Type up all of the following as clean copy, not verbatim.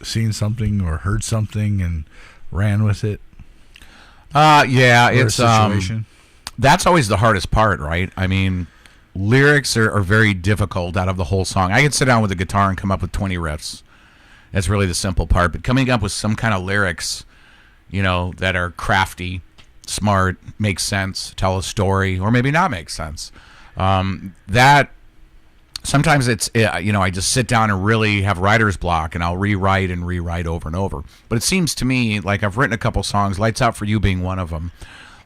seen something or heard something and ran with it? Yeah, Or it's a situation? that's always the hardest part, right? I mean, lyrics are very difficult out of the whole song. I can sit down with a guitar and come up with 20 riffs. That's really the simple part. But coming up with some kind of lyrics, that are crafty, smart, make sense, tell a story, or maybe not make sense. That sometimes it's, I just sit down and really have writer's block, and I'll rewrite over and over. But it seems to me like I've written a couple songs, Lights Out for You being one of them.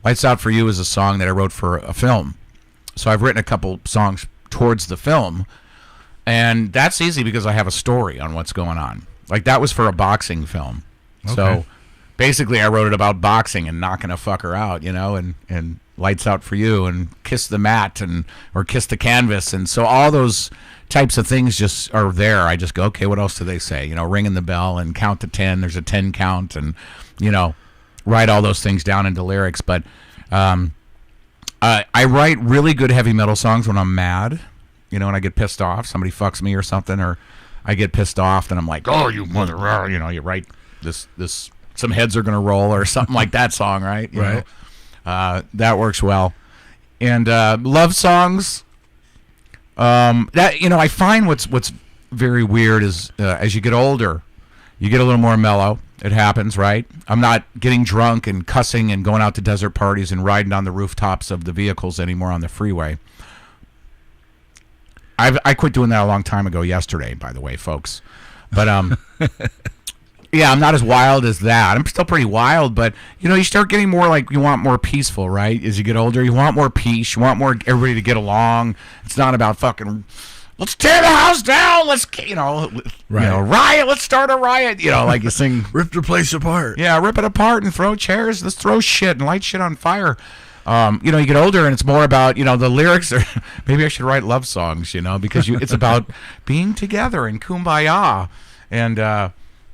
Lights Out for You is a song that I wrote for a film. So I've written a couple songs towards the film, and that's easy because I have a story on what's going on. Like that was for a boxing film. Okay. So basically I wrote it about boxing and knocking a fucker out, and Lights Out for You and Kiss the Mat or Kiss the Canvas. And so all those types of things just are there. I just go, okay, what else do they say? Ringing the bell and count to 10. There's a 10 count and, write all those things down into lyrics. But I write really good heavy metal songs when I'm mad, when I get pissed off. Somebody fucks me or something, or I get pissed off, then I'm like, oh, you mother, you write this, some heads are going to roll or something like that song, right? You right. know? That works well. And love songs, I find what's very weird is as you get older, you get a little more mellow. It happens, right? I'm not getting drunk and cussing and going out to desert parties and riding on the rooftops of the vehicles anymore on the freeway. I quit doing that a long time ago yesterday, by the way, folks. But yeah, I'm not as wild as that. I'm still pretty wild, but you start getting more like you want more peaceful, right? As you get older, you want more peace. You want more everybody to get along. It's not about fucking let's tear the house down. Let's riot. Let's start a riot. Like you sing, rip the place apart. Yeah, rip it apart and throw chairs. Let's throw shit and light shit on fire. You get older and it's more about, the lyrics are, maybe I should write love songs, because it's about being together and kumbaya and,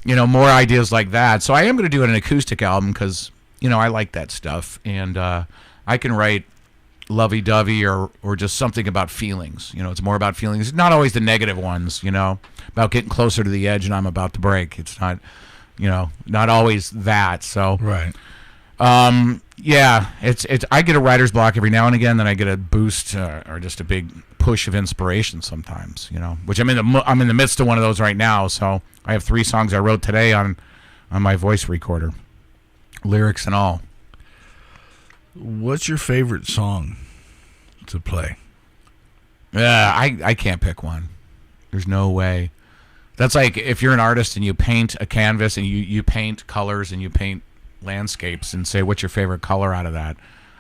more ideas like that. So I am going to do an acoustic album because, I like that stuff. And I can write lovey-dovey or just something about feelings. It's more about feelings. Not always the negative ones, about getting closer to the edge and I'm about to break. It's not, not always that. So. Right. Yeah, it's I get a writer's block every now and again, then I get a boost or just a big push of inspiration sometimes, which I'm in the midst of one of those right now. So I have 3 songs I wrote today on my voice recorder, lyrics and all. What's your favorite song to play? Yeah, I can't pick one. There's no way. That's like if you're an artist and you paint a canvas and you paint colors and you paint landscapes and say what's your favorite color out of that.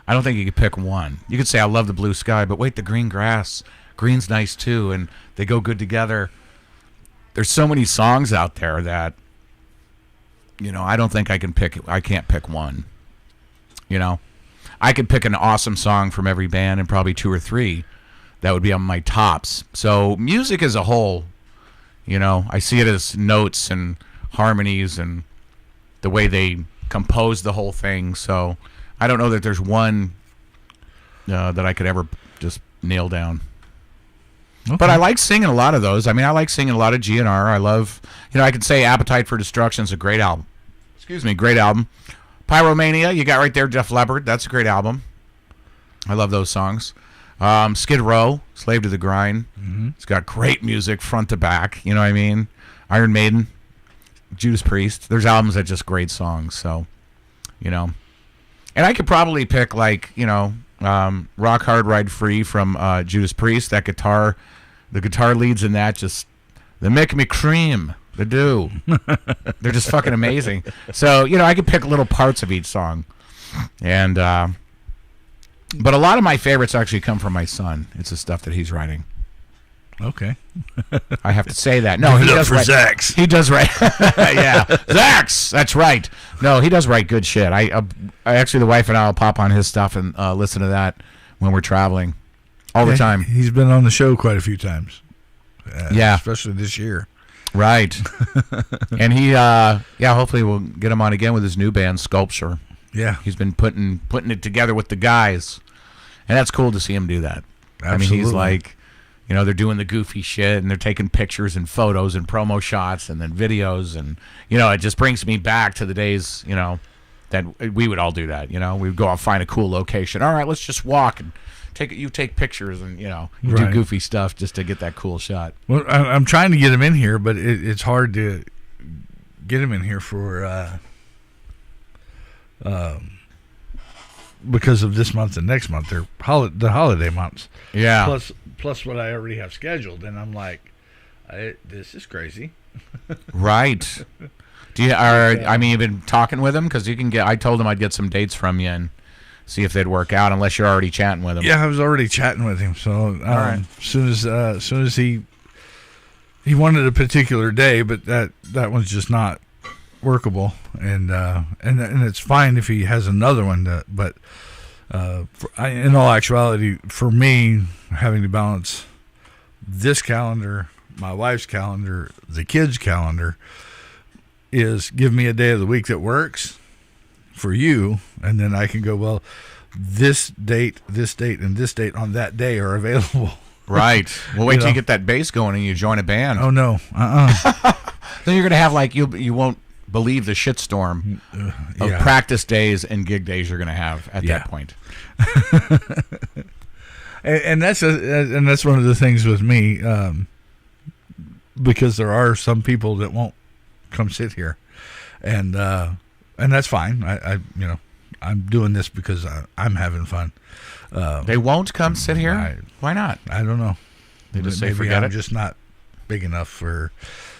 I don't think you could pick one. You could say I love the blue sky, but wait, the green grass, green's nice too, and they go good together. There's so many songs out there that I don't think I can't pick one. I could pick an awesome song from every band and probably 2 or 3 that would be on my tops. So music as a whole, I see it as notes and harmonies and the way they compose the whole thing. So I don't know that there's one that I could ever just nail down. Okay. But I like singing a lot of those. I mean, I like singing a lot of GNR. I love, I could say Appetite for Destruction is a great album. Great album. Pyromania, you got right there, Def Leppard. That's a great album. I love those songs. Skid Row, Slave to the Grind. Mm-hmm. It's got great music front to back. You know what I mean? Iron Maiden. Judas Priest. There's albums that just great songs. So, and I could probably pick like, Rock Hard Ride Free from Judas Priest. That guitar, the guitar leads in that just, they make me cream. They do. They're just fucking amazing. So, I could pick little parts of each song. And, but a lot of my favorites actually come from my son. It's the stuff that he's writing. Okay. I have to say that. No, he does write. Zax. He does write. Yeah, Zax. That's right. No, he does write good shit. I actually, the wife and I will pop on his stuff and listen to that when we're traveling all the time. He's been on the show quite a few times. Yeah, especially this year. Right. And he, hopefully we'll get him on again with his new band, Sculpture. Yeah, he's been putting it together with the guys, and that's cool to see him do that. Absolutely. I mean, he's like. You know, they're doing the goofy shit, and they're taking pictures and photos and promo shots and then videos. And, you know, it just brings me back to the days, you know, that we would all do that. You know, we'd go out, find a cool location. All right, let's just walk and take pictures and, you know, you do goofy stuff just to get that cool shot. Well, I'm trying to get him in here, but it's hard to get him in here for because of this month and next month. They're the holiday months. Yeah. Plus what I already have scheduled, and I'm like, this is crazy. Right. I mean, you've been talking with him, because you can get. I told him I'd get some dates from you and see if they'd work out, unless you're already chatting with him. Yeah, I was already chatting with him. So as soon as he wanted a particular day, but that one's just not workable, and it's fine if he has another one. But in all actuality, for me, having to balance this calendar, my wife's calendar, the kids' calendar, is give me a day of the week that works for you, and then I can go, well, this date, and this date on that day are available. Right. Well, wait till you get that bass going and you join a band. Oh, no. Then you're going to have, like, you won't believe the shitstorm of practice days and gig days you're going to have at that point. and that's one of the things with me, because there are some people that won't come sit here, and that's fine. I'm doing this because I'm having fun. They won't come sit here? Why not? I don't know. They just say maybe forget I'm just not big enough or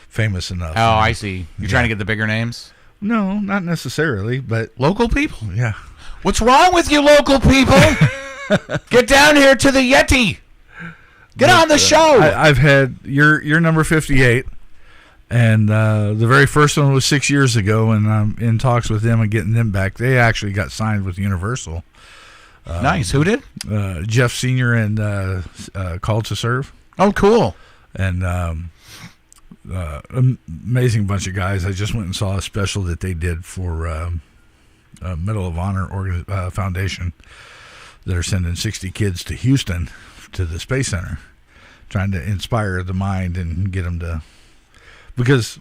famous enough. Oh, I see. You're trying to get the bigger names? No, not necessarily, but local people. Yeah. What's wrong with you, local people? Get down here to the Yeti. Get on the show. I've had your number 58, and the very first one was 6 years ago, and I'm in talks with them and getting them back. They actually got signed with Universal. Nice. Who did? Jeff Senior and Called to Serve. Oh, cool. And amazing bunch of guys. I just went and saw a special that they did for Medal of Honor Foundation. They're sending 60 kids to Houston to the Space Center, trying to inspire the mind and get them to. Because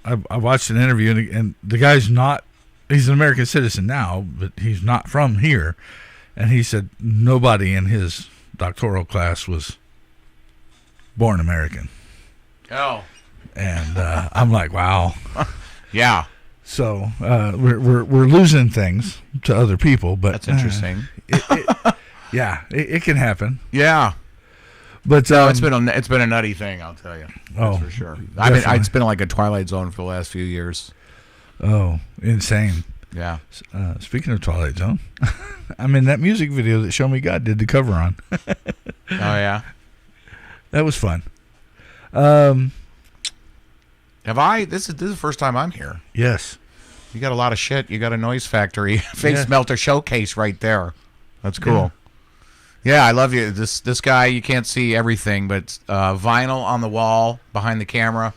I watched an interview, and the guy's not. He's an American citizen now, but he's not from here. And he said nobody in his doctoral class was born American. Oh. And I'm like, wow. Yeah. So we're losing things to other people, but that's interesting. It can happen. Yeah. But it's been a nutty thing, I'll tell you. That's for sure. It's been like a Twilight Zone for the last few years. Oh, insane. Yeah. Speaking of Twilight Zone, I'm in that music video that Show Me God did the cover on. Oh, yeah? That was fun. This is the first time I'm here. Yes. You got a lot of shit. You got a Noise Factory face melter showcase right there. That's cool. Yeah, I love you. This guy, you can't see everything, but vinyl on the wall behind the camera,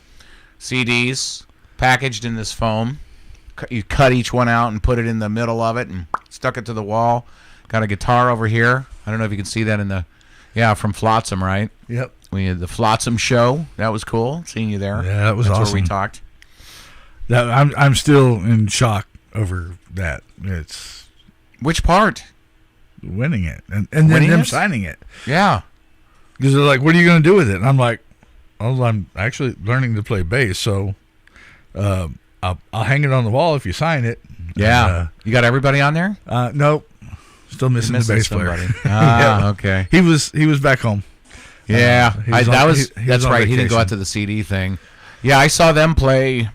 CDs packaged in this foam. You cut each one out and put it in the middle of it and stuck it to the wall. Got a guitar over here. I don't know if you can see that in the, from Flotsam, right? Yep. We had the Flotsam show. That was cool. Seeing you there. Yeah, that was awesome. That's where we talked. I'm still in shock over that. It's which part? Winning it and then them signing it. Yeah. Because they're like, what are you going to do with it? And I'm like, well, I'm actually learning to play bass, so I'll hang it on the wall if you sign it. Yeah. You got everybody on there? Nope. Still missing the bass player. Okay. He was back home. Yeah. That's right. Vacation. He didn't go out to the CD thing. Yeah, I saw them play.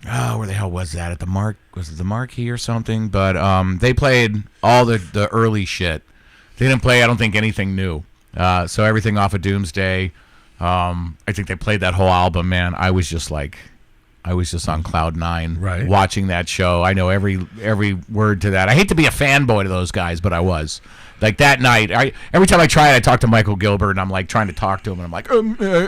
Oh, where the hell was that? At the was it the Marquee or something? But they played all the early shit. They didn't play, I don't think, anything new. So everything off of Doomsday. I think they played that whole album, man. I was just on cloud nine watching that show. I know every word to that. I hate to be a fanboy to those guys, but I was. Like that night, every time I try it, I talk to Michael Gilbert, and I'm like trying to talk to him, and I'm like,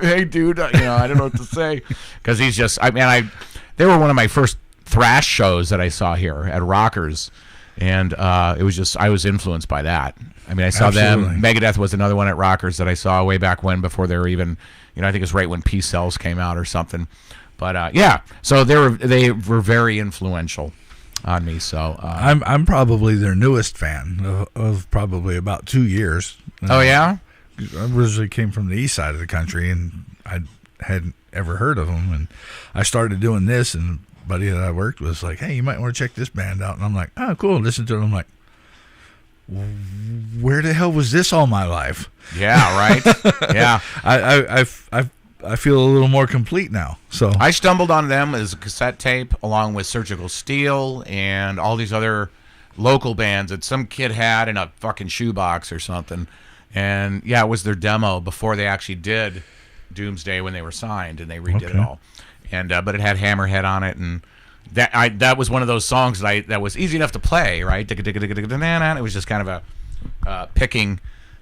hey, dude, I don't know what to say. Because he's just, they were one of my first thrash shows that I saw here at Rockers. And it was just, I was influenced by that. I mean, I saw Absolutely. them. Megadeth was another one at Rockers that I saw way back when, before they were even, I think it was right when Peace Cells came out or something. But yeah, so they were very influential on me. So I'm probably their newest fan of probably about 2 years. Oh yeah, I originally came from the east side of the country, and I hadn't ever heard of them. And I started doing this, and a buddy that I worked with was like, "Hey, you might want to check this band out." And I'm like, "Oh, cool." Listen to it. I'm like, where the hell was this all my life? Yeah, right. Yeah, I feel a little more complete now. So I stumbled on them as a cassette tape, along with Surgical Steel and all these other local bands that some kid had in a fucking shoebox or something. And yeah, it was their demo before they actually did Doomsday when they were signed, and they redid it all. And but it had Hammerhead on it, and that was one of those songs that was easy enough to play, right? It was just kind of a picking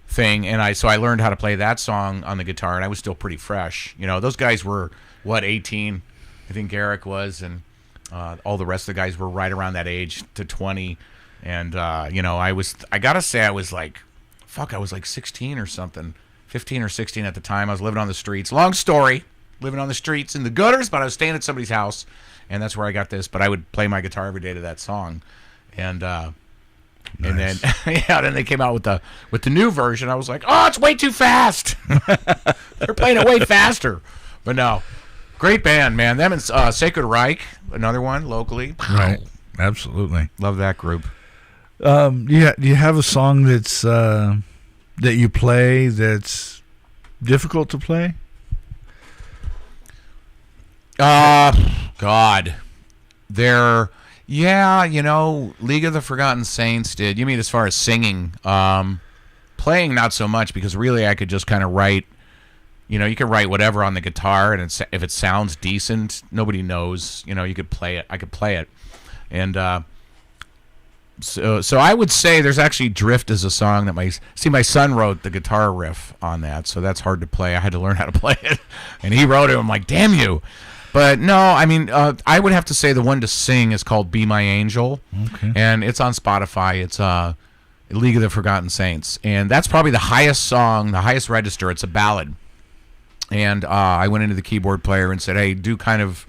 thing, and I learned how to play that song on the guitar, and I was still pretty fresh. Those guys were 18, I think Garrick was, and all the rest of the guys were right around that age to 20, and I gotta say I was like 16 or something, 15 or 16 at the time. I was living on the streets. Long story, living on the streets in the gutters, but I was staying at somebody's house, and that's where I got this. But I would play my guitar every day to that song, and and then then they came out with the new version. I was like, oh, it's way too fast. They're playing it way faster. But no, great band, man. Them and Sacred Reich, another one locally. right, absolutely Love that group. Do you have a song that's that you play that's difficult to play? God, League of the Forgotten Saints did. You mean as far as singing? Playing, not so much, because really I could just kind of write. You could write whatever on the guitar, and if it sounds decent, nobody knows. You could play it. I could play it, and so I would say there's actually Drift is a song that my son wrote the guitar riff on that, so that's hard to play. I had to learn how to play it, and he wrote it. I'm like, damn you. But no, I mean, I would have to say the one to sing is called Be My Angel, and it's on Spotify. It's League of the Forgotten Saints, and that's probably the highest song, the highest register. It's a ballad, and I went into the keyboard player and said, hey, do kind of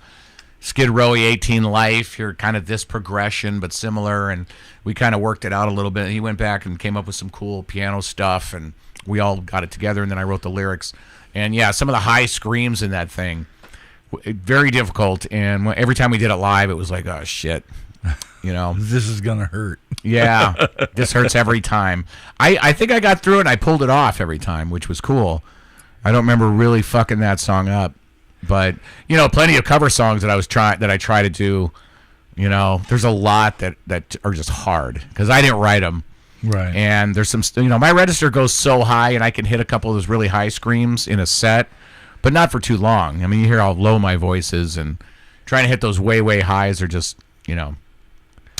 Skid Row-y 18 Life. You're kind of this progression, but similar, and we kind of worked it out a little bit. And he went back and came up with some cool piano stuff, and we all got it together, and then I wrote the lyrics. And yeah, some of the high screams in that thing, very difficult, and every time we did it live, it was like, oh shit, This is gonna hurt. Yeah, this hurts every time. I think I got through it, and I pulled it off every time, which was cool. I don't remember really fucking that song up, but plenty of cover songs that I try to do. There's a lot that are just hard because I didn't write them. Right. And there's some, my register goes so high, and I can hit a couple of those really high screams in a set, but not for too long. I mean, you hear how low my voice is, and trying to hit those way, way highs are just,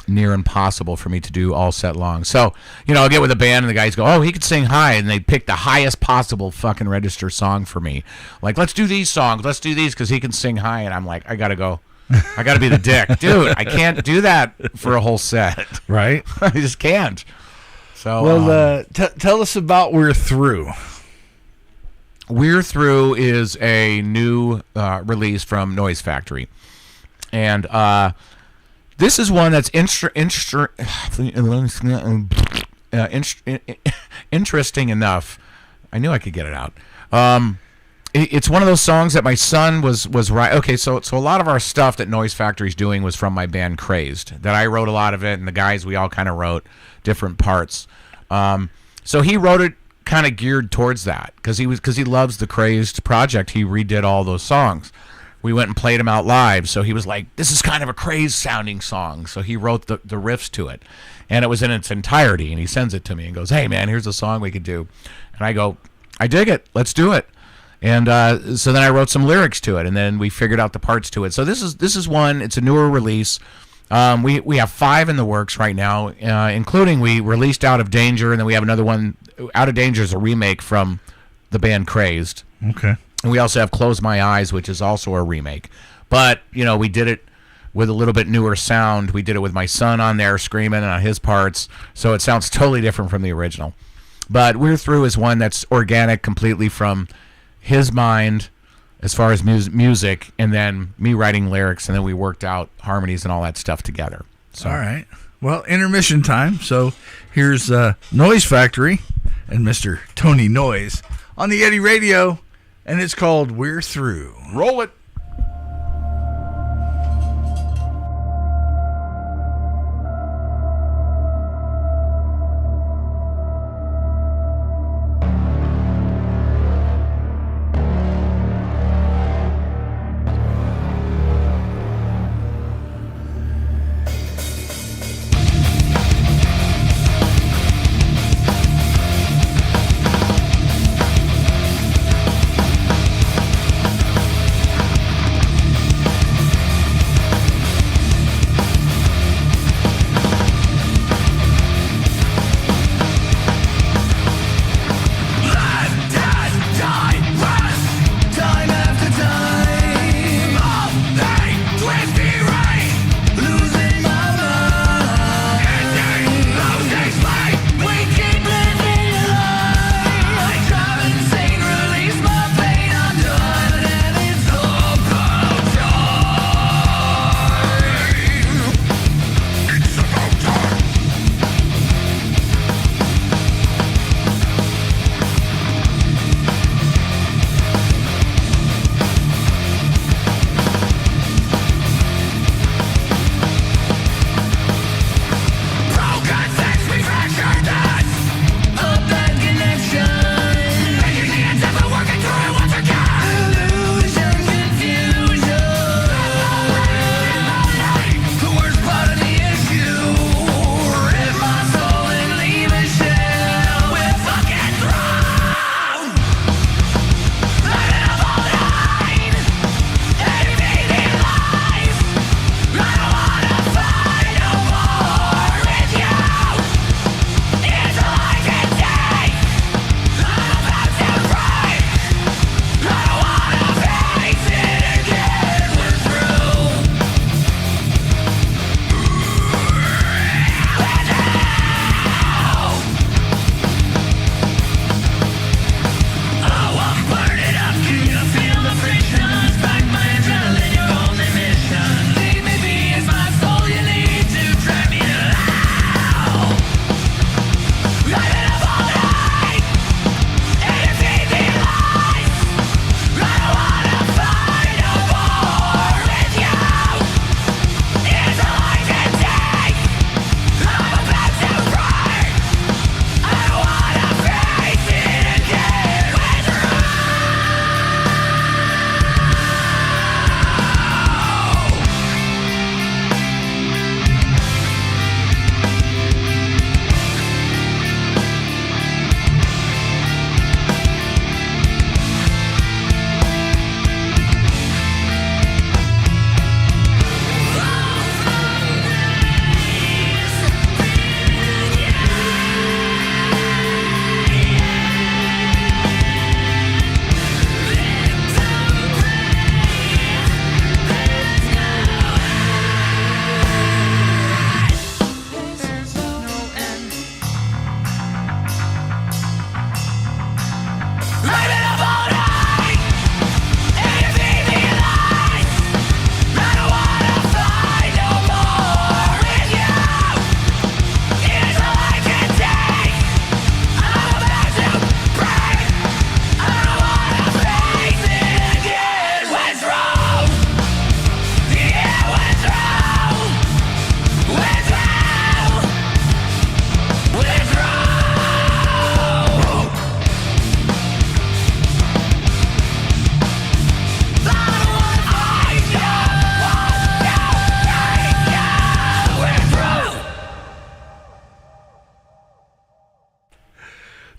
near impossible for me to do all set long. So, I'll get with a band, and the guys go, oh, he could sing high, and they pick the highest possible fucking register song for me. Like, let's do these songs, let's do these, because he can sing high, and I'm like, I gotta go. I gotta be the dick. Dude, I can't do that for a whole set. Right. I just can't. So, well, tell us about We're Through. We're Through is a new release from Noyes Factory, and this is one that's interesting enough. I knew I could get it out. It's one of those songs that my son was right. Okay, so a lot of our stuff that Noyes Factory's doing was from my band Crazed. That I wrote a lot of it, and the guys, we all kind of wrote different parts. So he wrote it kind of geared towards that because he loves the Crazed project. He redid all those songs. We went and played them out live, so he was like, this is kind of a Crazed sounding song. So he wrote the riffs to it, and it was in its entirety, and he sends it to me and goes, hey man, here's a song we could do. And I go, I dig it, let's do it. And so then I wrote some lyrics to it, and then we figured out the parts to it. So this is one. It's a newer release. We have 5 in the works right now, including we released Out of Danger, and then we have another one. Out of Danger is a remake from the band Crazed. Okay. And we also have Close My Eyes, which is also a remake. But we did it with a little bit newer sound. We did it with my son on there screaming on his parts, so it sounds totally different from the original. But We're Through is one that's organic completely from his mind as far as music, and then me writing lyrics, and then we worked out harmonies and all that stuff together. So. All right. Well, intermission time. So here's Noise Factory and Mr. Tony Noyes on the Yeti Radio, and it's called We're Through. Roll it.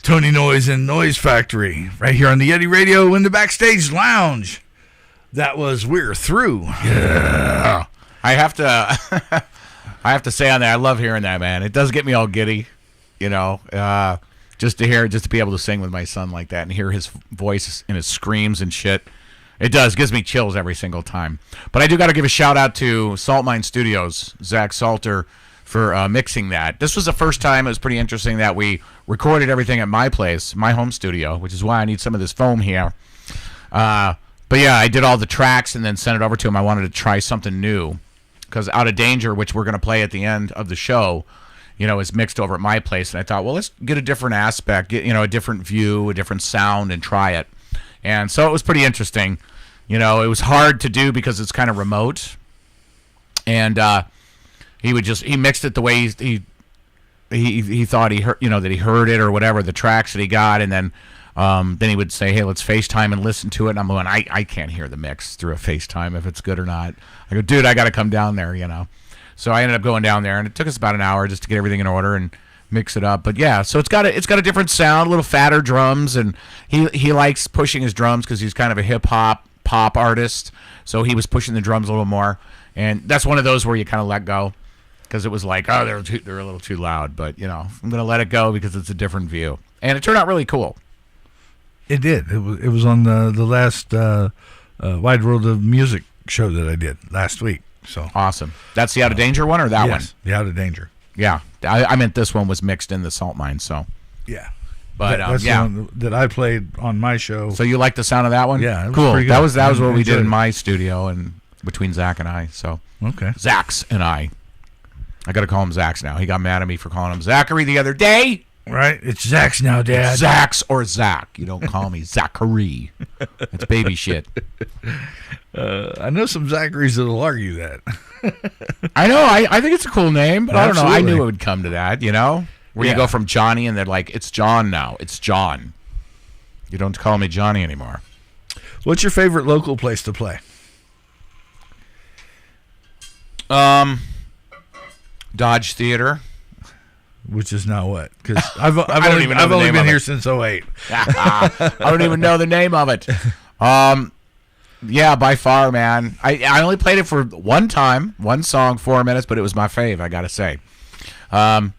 Tony Noyes and Noise Factory right here on the Yeti Radio in the Backstage Lounge. That was We're Through. Yeah. I have to say on that, I love hearing that, man. It does get me all giddy, you know, just to be able to sing with my son like that and hear his voice and his screams and shit. It does. Gives me chills every single time. But I do got to give a shout out to Salt Mine Studios, Zach Salter, for mixing that. This was the first time. It was pretty interesting that we recorded everything at my place, my home studio, which is why I need some of this foam here. But yeah, I did all the tracks and then sent it over to him. I wanted to try something new because Out of Danger, which we're going to play at the end of the show, is mixed over at my place. And I thought, well, let's get a different aspect, get, a different view, a different sound, and try it. And so it was pretty interesting. It was hard to do because it's kind of remote. And he mixed it the way he thought he heard, that he heard it or whatever, the tracks that he got. And then he would say, hey, let's FaceTime and listen to it. And I'm going, I can't hear the mix through a FaceTime if it's good or not. I go, dude, I got to come down there, So I ended up going down there, and it took us about an hour just to get everything in order and mix it up. But yeah, so it's got a different sound, a little fatter drums, and he likes pushing his drums because he's kind of a hip hop pop artist. So he was pushing the drums a little more, and that's one of those where you kind of let go because it was like, oh, they're a little too loud. But I'm gonna let it go because it's a different view, and it turned out really cool. It did. It was on the last Wide World of Music show that I did last week. So awesome. That's the Out of Danger one or that one? The Out of Danger. Yeah, I meant this one was mixed in the Salt Mine. So yeah, but that's the one that I played on my show. So you like the sound of that one? Yeah, it was cool. pretty good. That was what we did in my studio and between Zach and I. So okay, Zach's and I got to call him Zach's now. He got mad at me for calling him Zachary the other day. Right, it's Zach's now, Dad. Zach's or Zach. You don't call me Zachary. That's baby shit. I know some Zacharys that'll argue that. I know. I think it's a cool name, but Absolutely. I don't know. I knew it would come to that, Where you go from Johnny and they're like, it's John now. It's John. You don't call me Johnny anymore. What's your favorite local place to play? Dodge Theater. Which is now what? Because I've only been here since 08. I don't even know the name of it. Yeah, by far, man. I only played it for one time, one song, 4 minutes, but it was my fave, I gotta say. That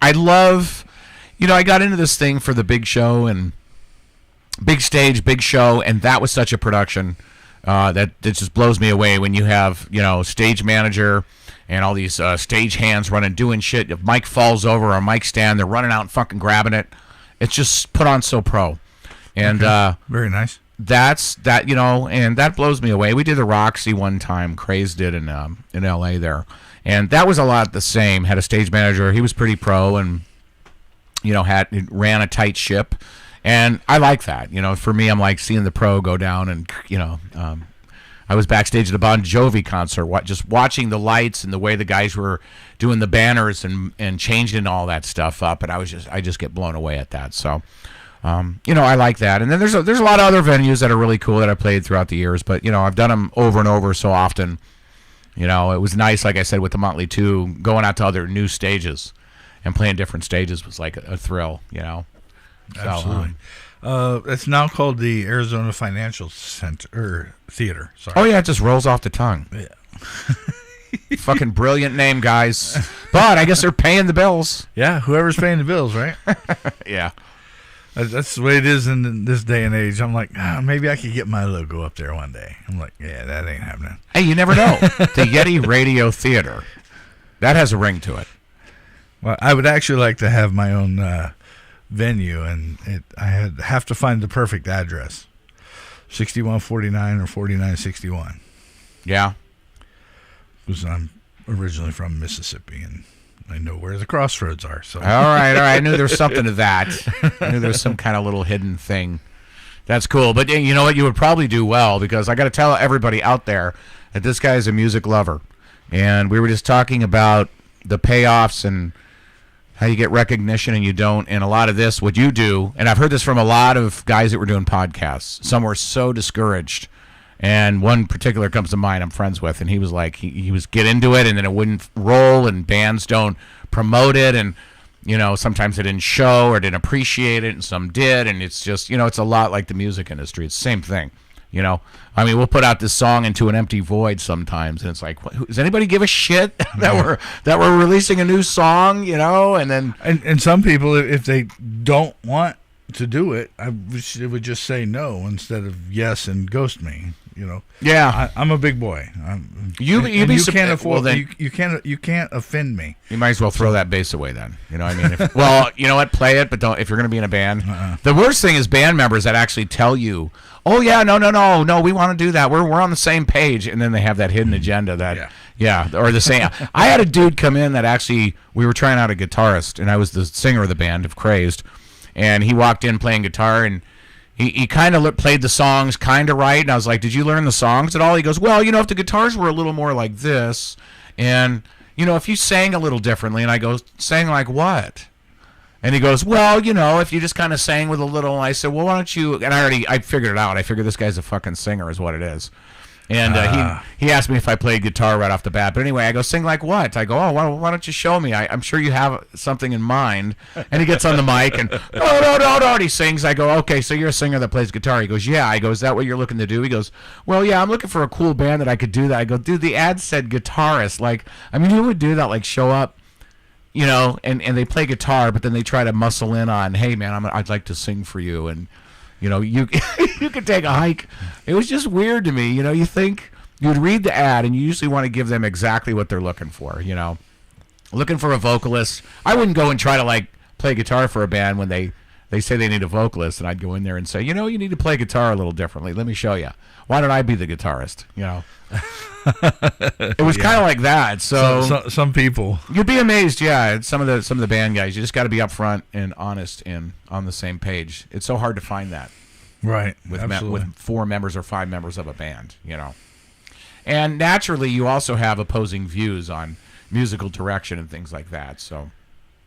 I love. I got into this thing for the big show and big stage, big show, and that was such a production that it just blows me away when you have stage manager and all these stage hands running, doing shit. If Mike falls over or Mike stand, they're running out and fucking grabbing it. It's just put on so pro. And very nice. That's that, and that blows me away. We did the Roxy one time. Craze did in LA there. And that was a lot the same. Had a stage manager. He was pretty pro and, ran a tight ship. And I like that. For me, I'm like seeing the pro go down and, I was backstage at a Bon Jovi concert, just watching the lights and the way the guys were doing the banners and changing all that stuff up, and I just get blown away at that. So, I like that. And then there's a lot of other venues that are really cool that I played throughout the years, but I've done them over and over so often. It was nice, like I said, with the Motley 2, going out to other new stages and playing different stages was like a thrill. Absolutely. It's now called the Arizona Financial Center or Theater. Sorry. Oh yeah, it just rolls off the tongue. Yeah. Fucking brilliant name, guys. But I guess they're paying the bills. Yeah, whoever's paying the bills, right? Yeah. That's the way it is in this day and age. I'm like, maybe I could get my logo up there one day. I'm like, yeah, that ain't happening. Hey, you never know. The Yeti Radio Theater. That has a ring to it. Well, I would actually like to have my own venue, and I have to find the perfect address. 6149 or 4961. Yeah. Because I'm originally from Mississippi, and I know where the Crossroads are. So. All right. I knew there was something to that. I knew there was some kind of little hidden thing. That's cool. But you know what? You would probably do well, because I got to tell everybody out there that this guy is a music lover. And we were just talking about the payoffs and how you get recognition and you don't. And a lot of this, what you do, and I've heard this from a lot of guys that were doing podcasts. Some were so discouraged. And one particular comes to mind I'm friends with, and he was like, he was get into it, and then it wouldn't roll, and bands don't promote it, and, sometimes they didn't show or didn't appreciate it, and some did, and it's just, it's a lot like the music industry. It's the same thing, I mean, we'll put out this song into an empty void sometimes, and it's like, does anybody give a shit that we're releasing a new song, and then... And some people, if they don't want to do it, it would just say no instead of yes and ghost me. You know. Yeah, I'm a big boy. You can't afford. Well, you can't offend me. You might as well throw that bass away then. You know what I mean? Well, you know what? Play it, but don't. If you're going to be in a band, the worst thing is band members that actually tell you, "Oh yeah, no, we want to do that. We're on the same page," and then they have that hidden agenda that. Yeah, or the same. I had a dude come in that actually we were trying out a guitarist, and I was the singer of the band of Crazed, and he walked in playing guitar and. He kind of played the songs kind of right, and I was like, did you learn the songs at all? He goes, well, if the guitars were a little more like this, and, if you sang a little differently, and I go, sang like what? And he goes, well, if you just kind of sang with a little, and I said, well, why don't you, and I figured it out. I figured this guy's a fucking singer is what it is. And he asked me if I played guitar right off the bat. But anyway, I go, sing like what? I go, oh, why don't you show me? I'm sure you have something in mind. And he gets on the mic and, no, and he sings. I go, okay, so you're a singer that plays guitar. He goes, yeah. I go, is that what you're looking to do? He goes, well, yeah, I'm looking for a cool band that I could do that. I go, dude, the ad said guitarist. Like, I mean, who would do that? Like, show up, and they play guitar, but then they try to muscle in on, hey, man, I'd like to sing for you. And, you you could take a hike. It was just weird to me. You think you'd read the ad and you usually want to give them exactly what they're looking for. Looking for a vocalist. I wouldn't go and try to play guitar for a band when they say they need a vocalist, and I'd go in there and say, you need to play guitar a little differently. Let me show you. Why don't I be the guitarist? It was kind of like that. So some people, you'd be amazed. Yeah, some of the band guys. You just got to be upfront and honest and on the same page. It's so hard to find that. Right. With 4 members or 5 members of a band. And naturally, you also have opposing views on musical direction and things like that. So,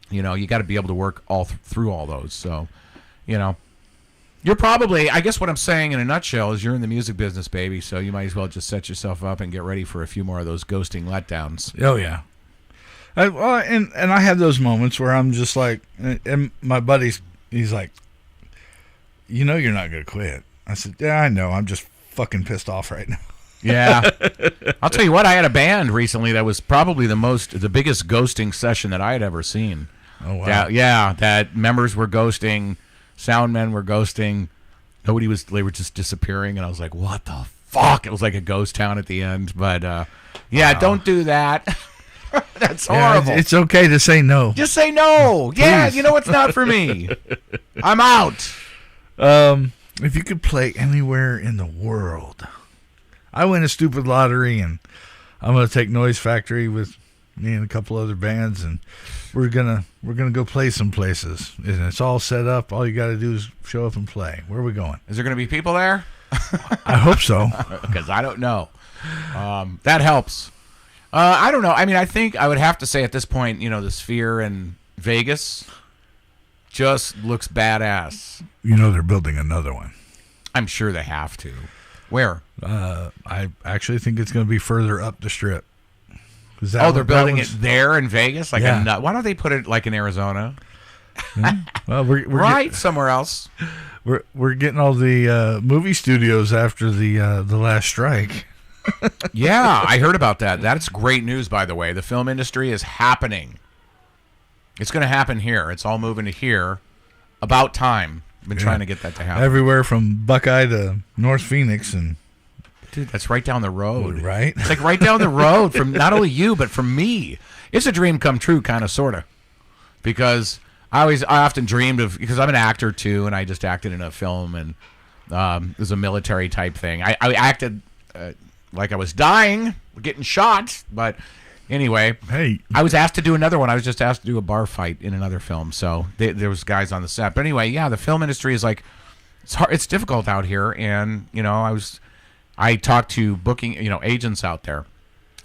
you got to be able to work through all those. So, you're probably, I guess what I'm saying in a nutshell is you're in the music business, baby, so you might as well just set yourself up and get ready for a few more of those ghosting letdowns. Oh, yeah. And I have those moments where I'm just like, and my buddy's, he's like, you're not going to quit. I said, yeah, I know. I'm just fucking pissed off right now. Yeah. I'll tell you what, I had a band recently that was probably the biggest ghosting session that I had ever seen. Oh, wow. Yeah, that members were ghosting. Sound men were ghosting. They were just disappearing, and I was like, what the fuck? It was like a ghost town at the end. But, wow. Don't do that. That's horrible. It's okay to say no. Just say no. Yeah, it's not for me. I'm out. If you could play anywhere in the world, I win a stupid lottery, and I'm going to take Noyes Factory with me and a couple other bands, and we're gonna go play some places, and it's all set up. All you got to do is show up and play. Where are we going? Is there going to be people there? I hope so, because I don't know. That helps. I don't know. I mean, I think I would have to say at this point, the Sphere in Vegas just looks badass. They're building another one. I'm sure they have to. Where? I actually think it's going to be further up the strip. They're building it there in Vegas? Yeah. Why don't they put it in Arizona? Yeah. Well, we're somewhere else. We're getting all the movie studios after the last strike. Yeah, I heard about that. That's great news, by the way. The film industry is happening. It's going to happen here. It's all moving to here. About time. I've been trying to get that to happen. Everywhere from Buckeye to North Phoenix and. Dude, that's right down the road. Right? It's like right down the road from not only you, but from me. It's a dream come true, kind of, sort of. Because I often dreamed of, because I'm an actor too, and I just acted in a film, and it was a military type thing. I acted like I was dying, getting shot, but anyway. Hey. I was asked to do another one. I was just asked to do a bar fight in another film, so there was guys on the set. But anyway, yeah, the film industry is like, it's hard, it's difficult out here, and, I talked to booking, agents out there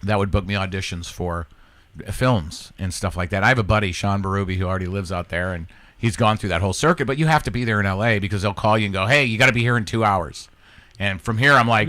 that would book me auditions for films and stuff like that. I have a buddy, Sean Berube, who already lives out there, and he's gone through that whole circuit, but you have to be there in L.A. because they'll call you and go, hey, you got to be here in 2 hours. And from here, I'm like,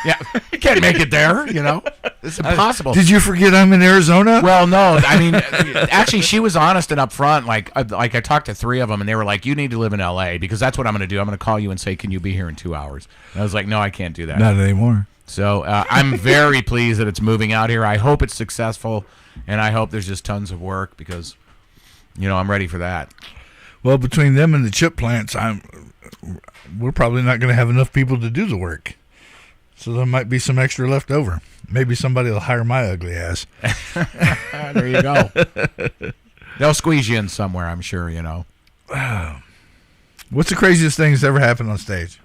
yeah, you can't make it there, It's impossible. Did you forget I'm in Arizona? Well, no. I mean, actually, she was honest and upfront. Like I talked to 3 of them, and they were like, you need to live in L.A. because that's what I'm going to do. I'm going to call you and say, can you be here in 2 hours? And I was like, no, I can't do that. Not anymore. So I'm very pleased that it's moving out here. I hope it's successful, and I hope there's just tons of work because, I'm ready for that. Well, between them and the chip plants, we're probably not going to have enough people to do the work. So there might be some extra left over. Maybe somebody will hire my ugly ass. There you go. They'll squeeze you in somewhere, I'm sure, you know. What's the craziest thing that's ever happened on stage?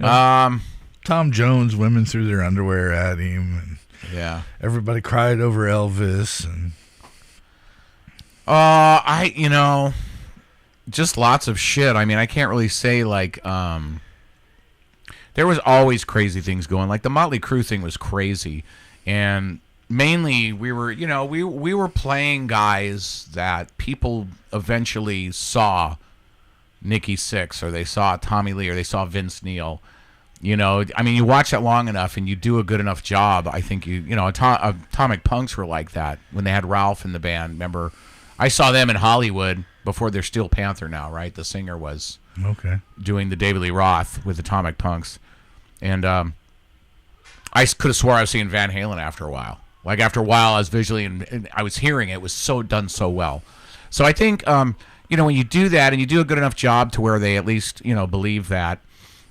Tom Jones, women threw their underwear at him. And yeah. Everybody cried over Elvis. And just lots of shit. I mean, I can't really say, like, there was always crazy things going. Like, the Motley Crue thing was crazy. And mainly, we were playing guys that people eventually saw Nikki Sixx, or they saw Tommy Lee, or they saw Vince Neil. You know, I mean, you watch that long enough and you do a good enough job. I think Atomic Punks were like that when they had Ralph in the band. Remember, I saw them in Hollywood before they're Steel Panther now, right? The singer was doing the David Lee Roth with Atomic Punks. And I could have swore I was seeing Van Halen after a while. Like, after a while, I was visually and I was hearing it. It was done so well. So I think, when you do that and you do a good enough job to where they at least, believe that,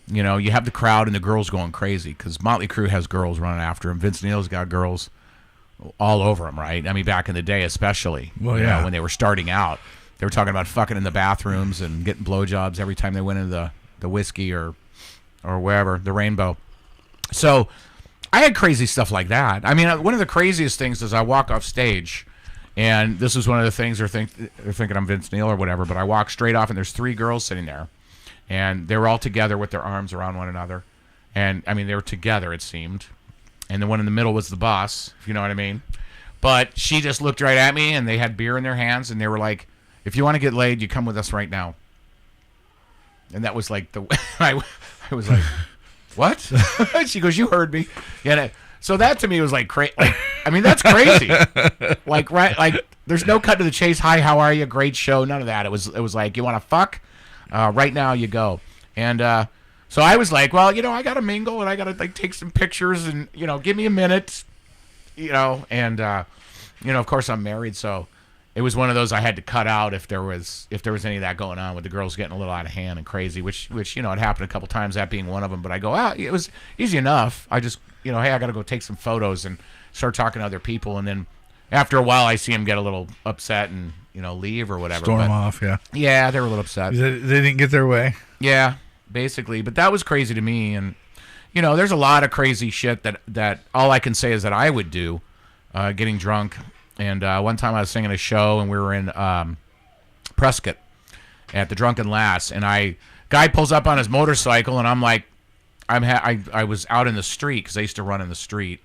you have the crowd and the girls going crazy, because Motley Crue has girls running after him. Vince Neil's got girls all over him, right? I mean, back in the day especially. Well, yeah. When they were starting out. They were talking about fucking in the bathrooms and getting blowjobs every time they went into the whiskey or wherever, the Rainbow. So I had crazy stuff like that. I mean, one of the craziest things is I walk off stage, and this is one of the things they're thinking I'm Vince Neil or whatever, but I walk straight off, and there's 3 girls sitting there, and they were all together with their arms around one another. And, I mean, they were together, it seemed. And the one in the middle was the boss, if you know what I mean. But she just looked right at me, and they had beer in their hands, and they were like, if you want to get laid, you come with us right now. And that was like I was like, what? She goes, you heard me. Yeah. So that to me was like crazy. Like, I mean, that's crazy. Like, right? Like, there's no cut to the chase. Hi, how are you? Great show. None of that. It was like, you want to fuck? Right now, you go. And so I was like, well, I got to mingle, and I got to like take some pictures, and give me a minute, and of course I'm married, so it was one of those I had to cut out if there was any of that going on with the girls getting a little out of hand and crazy, which it happened a couple times, that being one of them. But I go, it was easy enough. I just hey, I got to go take some photos and start talking to other people, and then after a while I see them get a little upset and leave or whatever. Storm off, yeah. Yeah, they were a little upset. They didn't get their way. Yeah, basically. But that was crazy to me, and there's a lot of crazy shit that all I can say is that I would do, getting drunk. And one time I was singing a show, and we were in Prescott at the Drunken Lass, and guy pulls up on his motorcycle, and I'm like, I was out in the street, because I used to run in the street,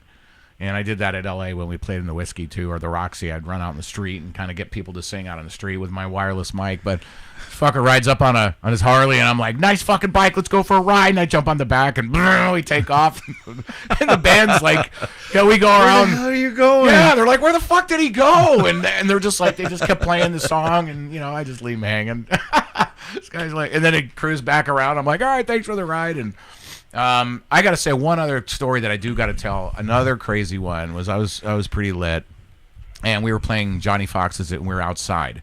and I did that at L.A. when we played in the Whiskey too, or the Roxy. I'd run out in the street and kind of get people to sing out on the street with my wireless mic. But fucker rides up on his Harley, and I'm like, nice fucking bike, let's go for a ride. And I jump on the back, and we take off. And the band's like, we go around. Where the hell are you going? Yeah, they're like, where the fuck did he go? And they're just like, they just kept playing the song, and I just leave him hanging. This guy's like, and then it cruised back around. I'm like, all right, thanks for the ride. And I got to say one other story that I do got to tell. Another crazy one was I was pretty lit, and we were playing Johnny Fox's, and we were outside,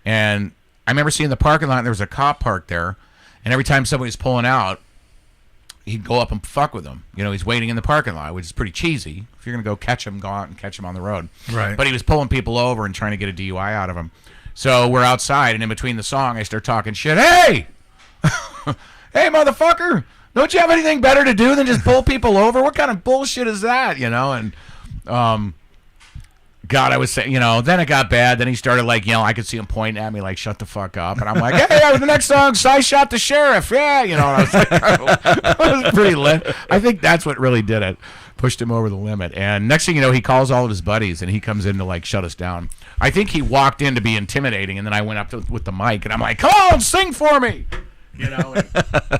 and I remember seeing the parking lot, and there was a cop parked there, and every time somebody was pulling out, he'd go up and fuck with them. He's waiting in the parking lot, which is pretty cheesy. If you're gonna go catch him, go out and catch him on the road. Right. But he was pulling people over and trying to get a DUI out of them. So we're outside, and in between the song, I start talking shit. Hey, hey, motherfucker! Don't you have anything better to do than just pull people over? What kind of bullshit is that? And God, I was saying, then it got bad. Then he started like, I could see him pointing at me like, shut the fuck up. And I'm like, hey, the next song, I shot the sheriff. Yeah, and I was like, I was pretty lit. I think that's what really did it. Pushed him over the limit. And next thing you know, he calls all of his buddies, and he comes in to like shut us down. I think he walked in to be intimidating, and then I went up with the mic, and I'm like, come on, sing for me. And,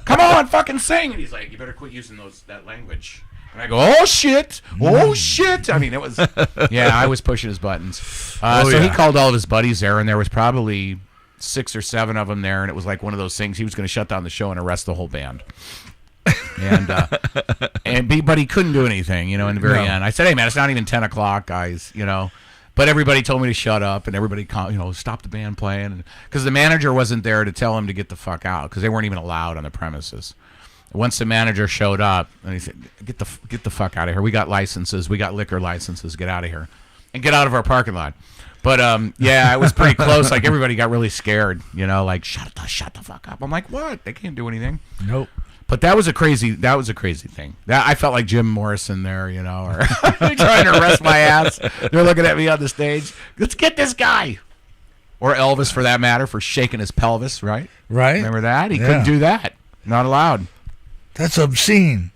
come on, fucking sing. And he's like, you better quit using that language. And I go, oh shit. I mean, it was, I was pushing his buttons. He called all of his buddies there, and there was probably 6 or 7 of them there, and it was like one of those things. He was going to shut down the show and arrest the whole band. But he couldn't do anything, in the very end. I said, hey man, it's not even 10 o'clock, guys, But everybody told me to shut up, and everybody, stop the band playing, because the manager wasn't there to tell him to get the fuck out, because they weren't even allowed on the premises. Once the manager showed up, and he said, "Get the fuck out of here. We got licenses. We got liquor licenses. Get out of here, and get out of our parking lot." But yeah, it was pretty close. Like everybody got really scared. Like shut the fuck up. I'm like, what? They can't do anything. Nope. But that was a crazy thing. I felt like Jim Morrison there, or trying to arrest my ass. They're looking at me on the stage. Let's get this guy. Or Elvis, for that matter, for shaking his pelvis, right? Right. Remember that? He couldn't do that. Not allowed. That's obscene.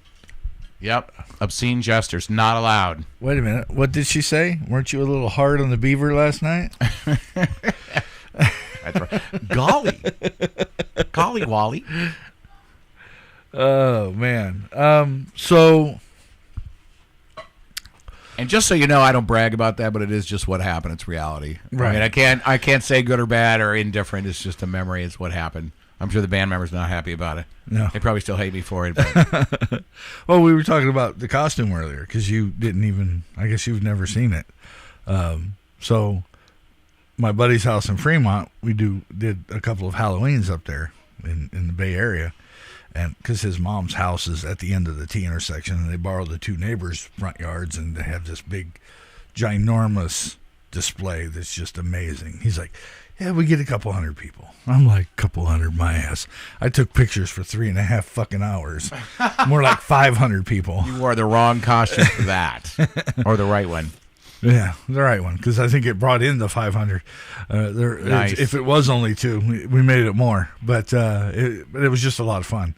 Yep. Obscene gestures. Not allowed. Wait a minute. What did she say? Weren't you a little hard on the beaver last night? That's right. Golly. Golly Wally. Oh, man. So... And just so you know, I don't brag about that, but it is just what happened. It's reality. Right. I mean, I can't say good or bad or indifferent. It's just a memory. It's what happened. I'm sure the band members are not happy about it. No. They probably still hate me for it. But. Well, we were talking about the costume earlier because you didn't even, I guess you've never seen it. So my buddy's house in Fremont, we did a couple of Halloweens up there in the Bay Area. And because his mom's house is at the end of the T intersection, and they borrowed the two neighbors' front yards, and they have this big, ginormous display that's just amazing. He's like, yeah, we get a couple hundred people. I'm like, couple hundred, my ass. I took pictures for 3.5 fucking hours. More like 500 people. You wore the wrong costume for that. Or the right one. Yeah, the right one, because I think it brought in the 500. Nice. If it was only two, we made it more. But it was just a lot of fun.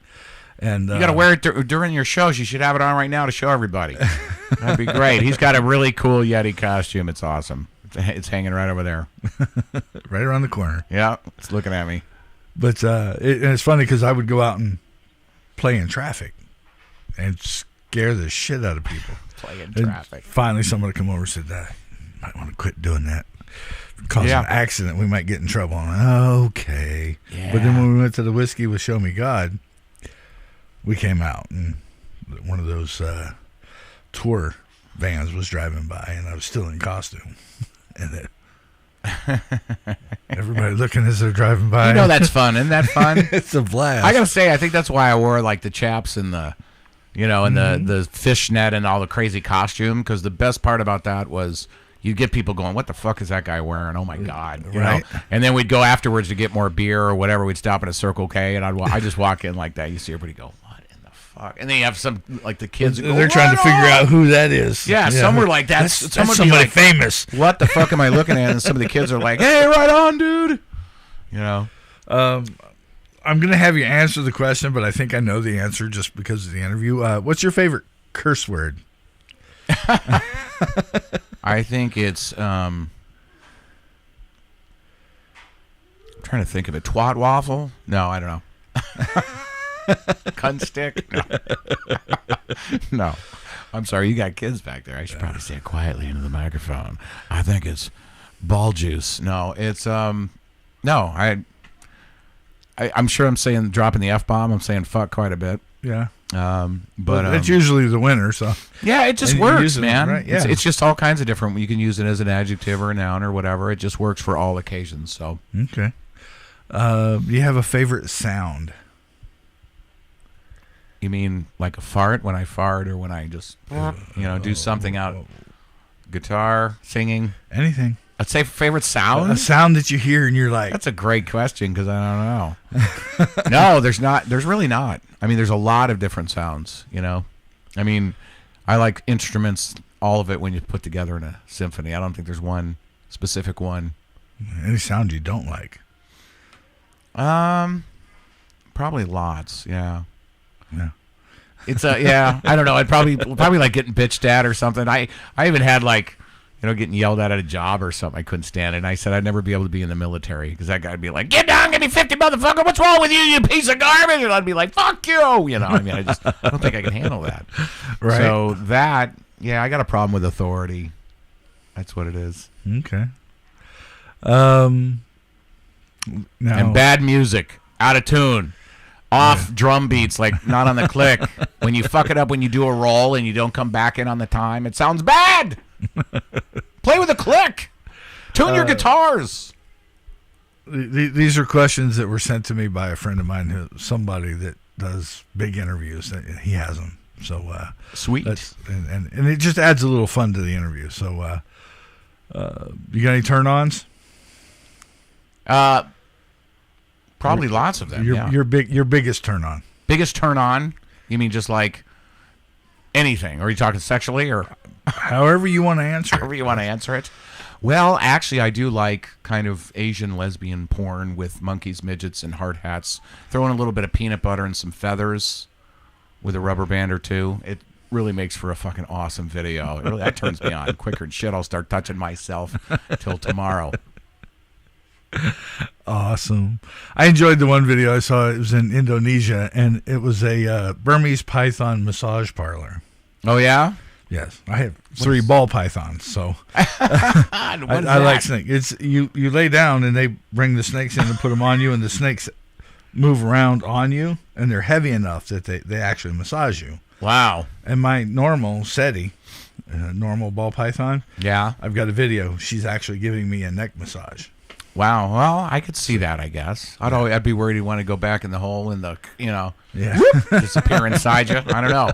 And you got to wear it during your shows. You should have it on right now to show everybody. That'd be great. He's got a really cool Yeti costume. It's awesome. It's hanging right over there. Right around the corner. Yeah, it's looking at me. But and it's funny because I would go out and play in traffic and scare the shit out of people. Play in traffic. Finally, someone would come over and said, might want to quit doing that. Cause an accident, we might get in trouble. I'm like, okay. Yeah. But then when we went to the Whiskey with Show Me God, we came out, and one of those tour vans was driving by, and I was still in costume. And everybody looking as they're driving by. That's fun. Isn't that fun? It's a blast. I got to say, I think that's why I wore like the chaps and the, and the fishnet and all the crazy costume, because the best part about that was you get people going, what the fuck is that guy wearing? Oh, my God. You know? And then we'd go afterwards to get more beer or whatever. We'd stop at a Circle K, and I'd just walk in like that. You see everybody go, what in the fuck? And then you have some, like the kids go, they're trying to figure out who that is. Yeah, some were like, that's somebody like, famous. What the fuck am I looking at? And some of the kids are like, hey, right on, dude. I'm going to have you answer the question, but I think I know the answer just because of the interview. What's your favorite curse word? I think it's I'm trying to think of it. Twat waffle? No, I don't know. Cunt stick? No. No. I'm sorry, you got kids back there. I should probably say it quietly into the microphone. I think it's ball juice. No, it's no, I'm sure I'm saying dropping the F-bomb. I'm saying fuck quite a bit. Yeah. But it's usually the winner, so yeah, it just works, man. Right? Yeah. It's just all kinds of different. You can use it as an adjective or a noun or whatever. It just works for all occasions. So okay. You have a favorite sound? You mean like a fart when I fart, or when I just do something out? Guitar, singing, anything. I'd say favorite sound. A sound that you hear and you're like, that's a great question, because I don't know. No, there's not. There's really not. I mean, there's a lot of different sounds, I mean, I like instruments, all of it, when you put together in a symphony. I don't think there's one specific one. Any sound you don't like? Probably lots, yeah. Yeah. It's I don't know. I'd probably like getting bitched at or something. I even had like, getting yelled at a job or something. I couldn't stand it. And I said I'd never be able to be in the military, because that guy'd be like, get down, give me 50, motherfucker. What's wrong with you, you piece of garbage? And I'd be like, fuck you. I mean, I don't think I can handle that. Right. So that, I got a problem with authority. That's what it is. Okay. Now, and bad music, out of tune, off drum beats, like not on the click. When you fuck it up, when you do a roll and you don't come back in on the time, it sounds bad. Play with a click. Tune your guitars. These are questions that were sent to me by a friend of mine, somebody that does big interviews. He has them. So sweet. And it just adds a little fun to the interview. So you got any turn-ons? Probably lots of them. Your biggest turn-on. Biggest turn-on? You mean just like anything? Or are you talking sexually or however you want to answer it? However you want to answer it. Well, actually, I do like kind of Asian lesbian porn with monkeys, midgets, and hard hats. Throw in a little bit of peanut butter and some feathers with a rubber band or two. It really makes for a fucking awesome video. That turns me on. Quicker than shit, I'll start touching myself till tomorrow. Awesome. I enjoyed the one video I saw. It was in Indonesia, and it was a Burmese python massage parlor. Oh, yeah? Yes, I have 3 ball pythons, so I like snakes. It's you lay down and they bring the snakes in and put them on you, and the snakes move around on you, and they're heavy enough that they actually massage you. Wow. And my normal SETI, normal ball python, yeah, I've got a video. She's actually giving me a neck massage. Wow. Well, I could see that, I guess. I'd be worried he'd want to go back in the hole and disappear inside you. I don't know.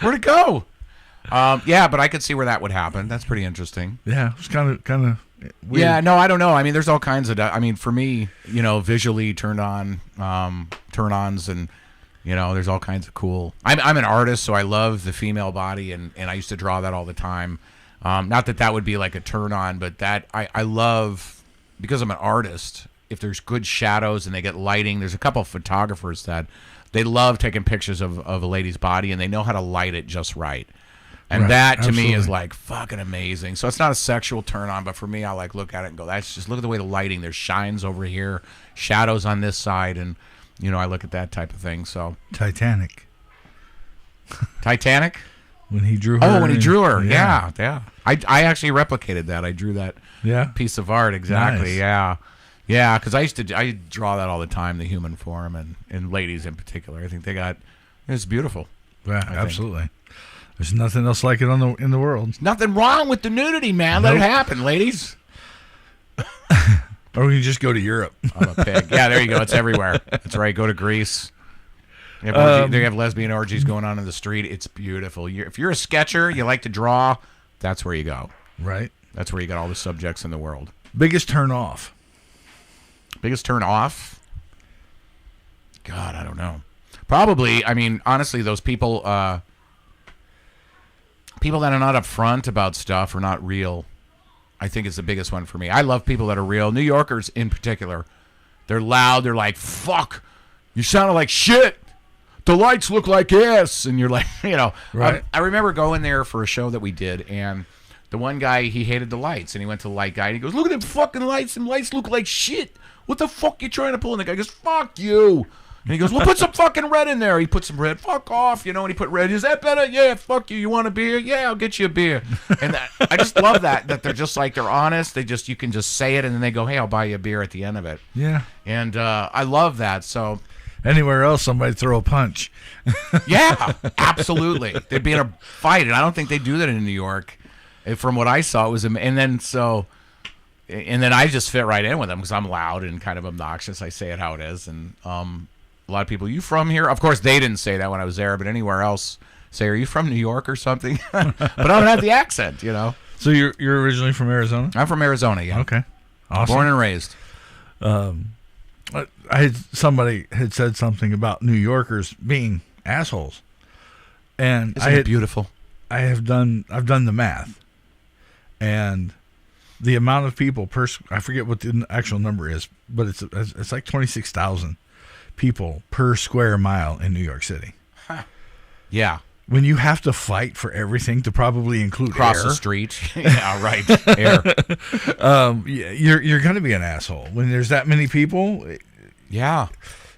Where'd it go? Yeah, but I could see where that would happen. That's pretty interesting. Yeah, it was kind of weird. Yeah, no, I don't know. I mean, there's all kinds of. I mean, for me, visually turn-ons, and there's all kinds of cool. I'm an artist, so I love the female body, and I used to draw that all the time. Not that would be like a turn-on, but that I love because I'm an artist. If there's good shadows and they get lighting, there's a couple of photographers that they love taking pictures of a lady's body, and they know how to light it just right. And that, to me, is like fucking amazing. So it's not a sexual turn on, but for me, I like look at it and go, that's just, look at the way the lighting, there's shines over here, shadows on this side, and, I look at that type of thing. So Titanic? When he drew her. Oh, when he drew her. Yeah. I actually replicated that. I drew that piece of art. Exactly. Nice. Yeah, because I draw that all the time, the human form, and ladies in particular. I think it's beautiful. Yeah, absolutely. There's nothing else like it in the world. There's nothing wrong with the nudity, man. Nope. Let it happen, ladies. Or we can just go to Europe. I'm a pig. Yeah, there you go. It's everywhere. That's right. Go to Greece. They have lesbian orgies going on in the street. It's beautiful. If you're a sketcher, you like to draw, that's where you go. Right. That's where you got all the subjects in the world. Biggest turn off? Biggest turn off? God, I don't know. Probably, I mean, honestly, those people that are not upfront about stuff or not real, I think is the biggest one for me. I love people that are real. New Yorkers in particular. They're loud. They're like, fuck, you sounded like shit. The lights look like ass. And you're like, Right. I remember going there for a show that we did, and the one guy, he hated the lights, and he went to the light guy, and he goes, look at them fucking lights. Them lights look like shit. What the fuck you trying to pull? And the guy goes, fuck you. And he goes, well, put some fucking red in there. He put some red. Fuck off, and he put red. Is that better? Yeah, fuck you. You want a beer? Yeah, I'll get you a beer. And I just love that they're just like, they're honest. You can just say it, and then they go, hey, I'll buy you a beer at the end of it. Yeah. And I love that. So anywhere else, somebody throw a punch. Yeah, absolutely. They'd be in a fight, and I don't think they do that in New York. From what I saw, it was, and then I just fit right in with them because I'm loud and kind of obnoxious. I say it how it is, and a lot of people, you from here? Of course, they didn't say that when I was there, but anywhere else, say, are you from New York or something? But I don't have the accent, So you're originally from Arizona? I'm from Arizona, yeah. Okay, awesome. Born and raised. Somebody had said something about New Yorkers being assholes, and Isn't it beautiful? I've done the math, and the amount of people I forget what the actual number is, but it's like 26,000 people per square mile in New York City. Huh. Yeah. When you have to fight for everything to probably include cross air. The street. Yeah, right. Air. You're going to be an asshole when there's that many people. Yeah.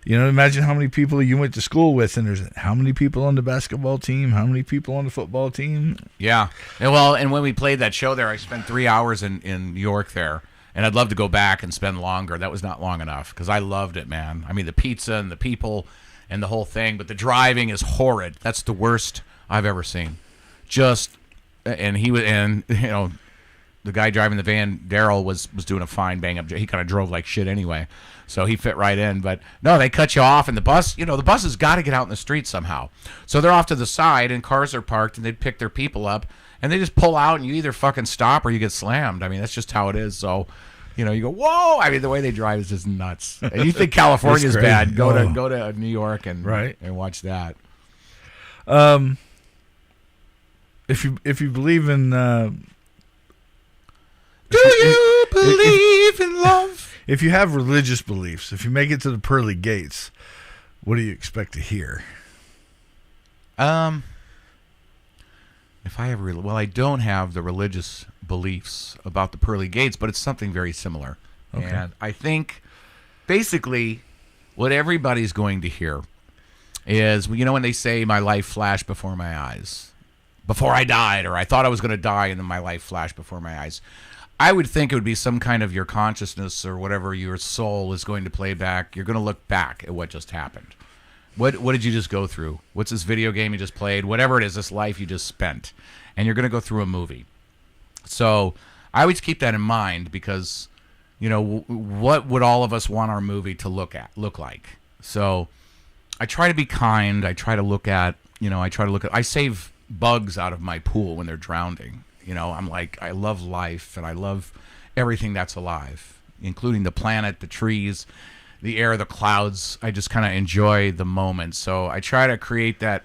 Imagine how many people you went to school with, and there's how many people on the basketball team, how many people on the football team. Yeah. And when we played that show there, I spent 3 hours in New York there, and I'd love to go back and spend longer. That was not long enough because I loved it, man. I mean, the pizza and the people and the whole thing, but the driving is horrid. That's the worst I've ever seen. the guy driving the van, Daryl, was doing a fine bang up. He kind of drove like shit anyway, so he fit right in. But no, they cut you off, and the bus, the bus has got to get out in the street somehow. So they're off to the side, and cars are parked, and they pick their people up, and they just pull out, and you either fucking stop or you get slammed. I mean, that's just how it is. So, you go, whoa! I mean, the way they drive is just nuts. And you think California's bad? Go to New York and watch that. If you believe in do you believe in love? If you have religious beliefs, if you make it to the pearly gates, what do you expect to hear? If I have I don't have the religious beliefs about the pearly gates, but it's something very similar. Okay. And I think basically what everybody's going to hear is, when they say my life flashed before my eyes, before I died, or I thought I was going to die and then my life flashed before my eyes. I would think it would be some kind of your consciousness or whatever your soul is going to play back. You're going to look back at what just happened. What did you just go through? What's this video game you just played? Whatever it is, this life you just spent. And you're going to go through a movie. So I always keep that in mind because, what would all of us want our movie to look like? So I try to be kind. I save bugs out of my pool when they're drowning. I'm like, I love life and I love everything that's alive, including the planet, the trees, the air, the clouds. I just kind of enjoy the moment. So I try to create that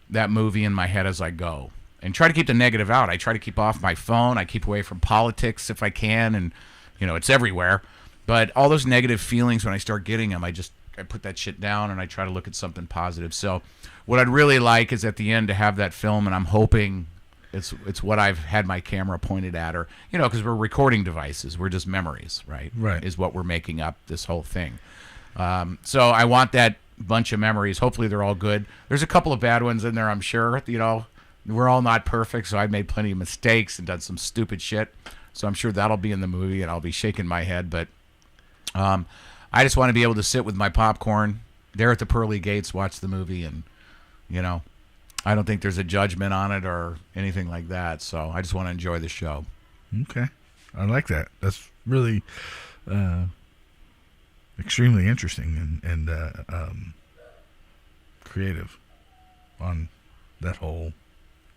movie in my head as I go and try to keep the negative out. I try to keep off my phone. I keep away from politics if I can. And, it's everywhere. But all those negative feelings, when I start getting them, I put that shit down and I try to look at something positive. So what I'd really like is at the end to have that film, and I'm hoping it's what I've had my camera pointed at, or because we're recording devices, we're just memories, right? Right. Is what we're making up this whole thing. So I want that bunch of memories. Hopefully they're all good. There's a couple of bad ones in there, I'm sure. We're all not perfect, so I've made plenty of mistakes and done some stupid shit. So I'm sure that'll be in the movie, and I'll be shaking my head. But I just want to be able to sit with my popcorn there at the pearly gates, watch the movie, and I don't think there's a judgment on it or anything like that. So I just want to enjoy the show. Okay. I like that. That's really extremely interesting and creative on that whole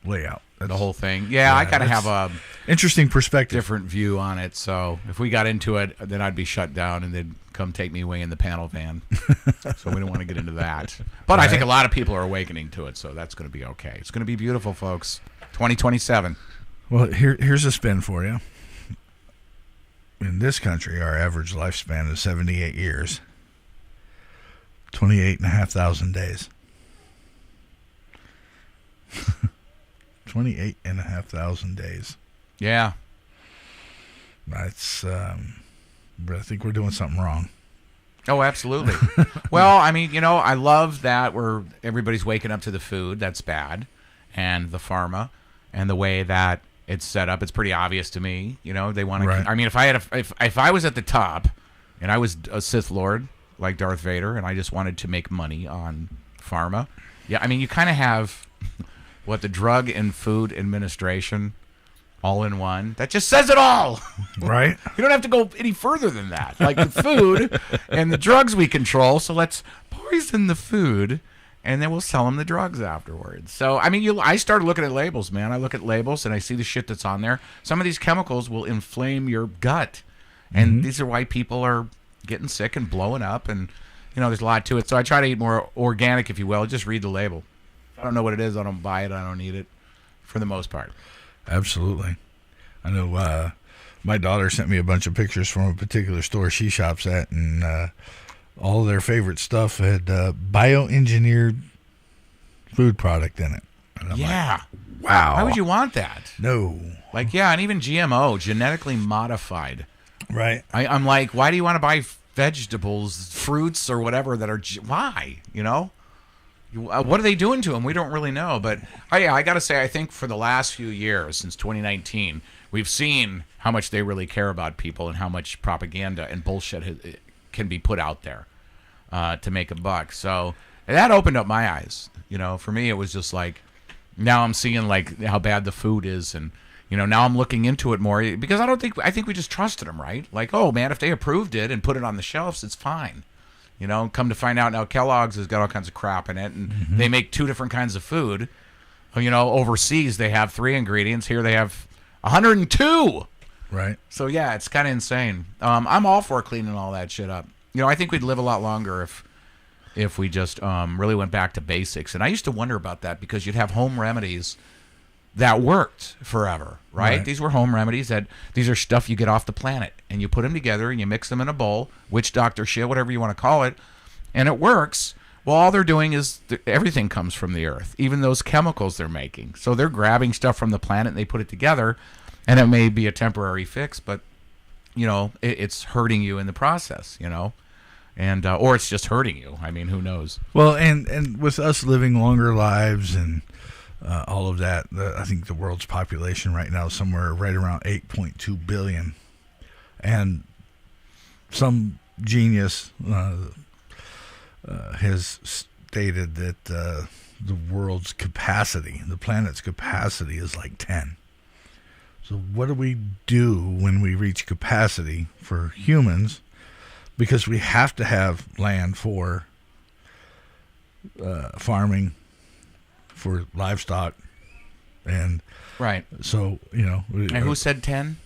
layout. The whole thing. Yeah, I kind of have a interesting perspective, different view on it. So if we got into it, then I'd be shut down and they'd come take me away in the panel van. So we don't want to get into that. But right. I think a lot of people are awakening to it, so that's going to be okay. It's going to be beautiful, folks. 2027. Well, here's a spin for you. In this country, our average lifespan is 78 years. 28,500 days. 28,500 days. Yeah. That's, I think we're doing something wrong. Oh, absolutely. Well, I mean, I love that everybody's waking up to the food. That's bad. And the pharma and the way that it's set up. It's pretty obvious to me. They want to, right. I mean, if I was at the top and I was a Sith Lord like Darth Vader and I just wanted to make money on pharma. Yeah. I mean, you kind of have the Drug and Food Administration all in one. That just says it all. Right. You don't have to go any further than that. Like the food and the drugs we control. So let's poison the food and then we'll sell them the drugs afterwards. So, I mean, I started looking at labels, man. I look at labels and I see the shit that's on there. Some of these chemicals will inflame your gut. And these are why people are getting sick and blowing up. And, there's a lot to it. So I try to eat more organic, if you will. Just read the label. If I don't know what it is, I don't buy it. I don't eat it for the most part. Absolutely. I know my daughter sent me a bunch of pictures from a particular store she shops at, and all their favorite stuff had bioengineered food product in it. And I'm like, wow. Why would you want that? No. Like, yeah, and even GMO, genetically modified. Right. I'm like, why do you want to buy vegetables, fruits, or whatever that are... why? What are they doing to them? We don't really know. But, I got to say, I think for the last few years, since 2019, we've seen how much they really care about people and how much propaganda and bullshit can be put out there to make a buck. So that opened up my eyes. For me, it was just like, now I'm seeing like how bad the food is, and now I'm looking into it more because I think we just trusted them, right? Like, oh man, if they approved it and put it on the shelves, it's fine. Come to find out now Kellogg's has got all kinds of crap in it, and they make 2 different kinds of food. Overseas they have 3 ingredients. Here they have 102. Right. So yeah, it's kind of insane. I'm all for cleaning all that shit up. I think we'd live a lot longer if we just really went back to basics. And I used to wonder about that because you'd have home remedies that worked forever, right? These were home remedies these are stuff you get off the planet, and you put them together and you mix them in a bowl, witch doctor shit, whatever you want to call it, and it works. Well, all they're doing is everything comes from the earth, even those chemicals they're making. So they're grabbing stuff from the planet and they put it together, and it may be a temporary fix, but it's hurting you in the process, and or it's just hurting you. I mean, who knows? Well, and with us living longer lives and all of that, I think the world's population right now is somewhere right around 8.2 billion. And some genius has stated that the world's capacity, the planet's capacity, is like 10. So what do we do when we reach capacity for humans? Because we have to have land for farming, for livestock, and right. So and who said 10?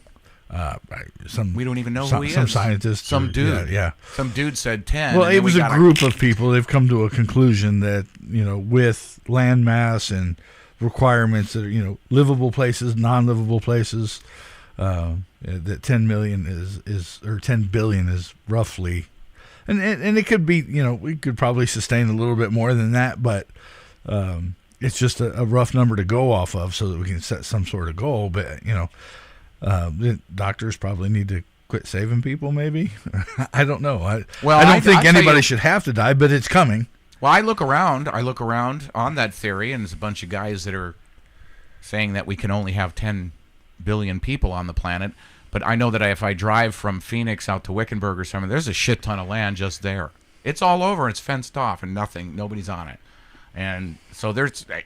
We don't even know who he is. Some scientist, some dude. Yeah. Some dude said 10. Well, it was a group of people. They've come to a conclusion that with land mass and requirements that are livable places, non-livable places, that 10 million is or 10 billion is roughly, and it could be we could probably sustain a little bit more than that, but it's just a rough number to go off of so that we can set some sort of goal. But the doctors probably need to quit saving people, maybe. I don't know. I don't think anybody should have to die, but it's coming. Well, I look around on that theory, and there's a bunch of guys that are saying that we can only have 10 billion people on the planet. But I know that if I drive from Phoenix out to Wickenburg or something, there's a shit ton of land just there. It's all over. It's fenced off, and nobody's on it. And so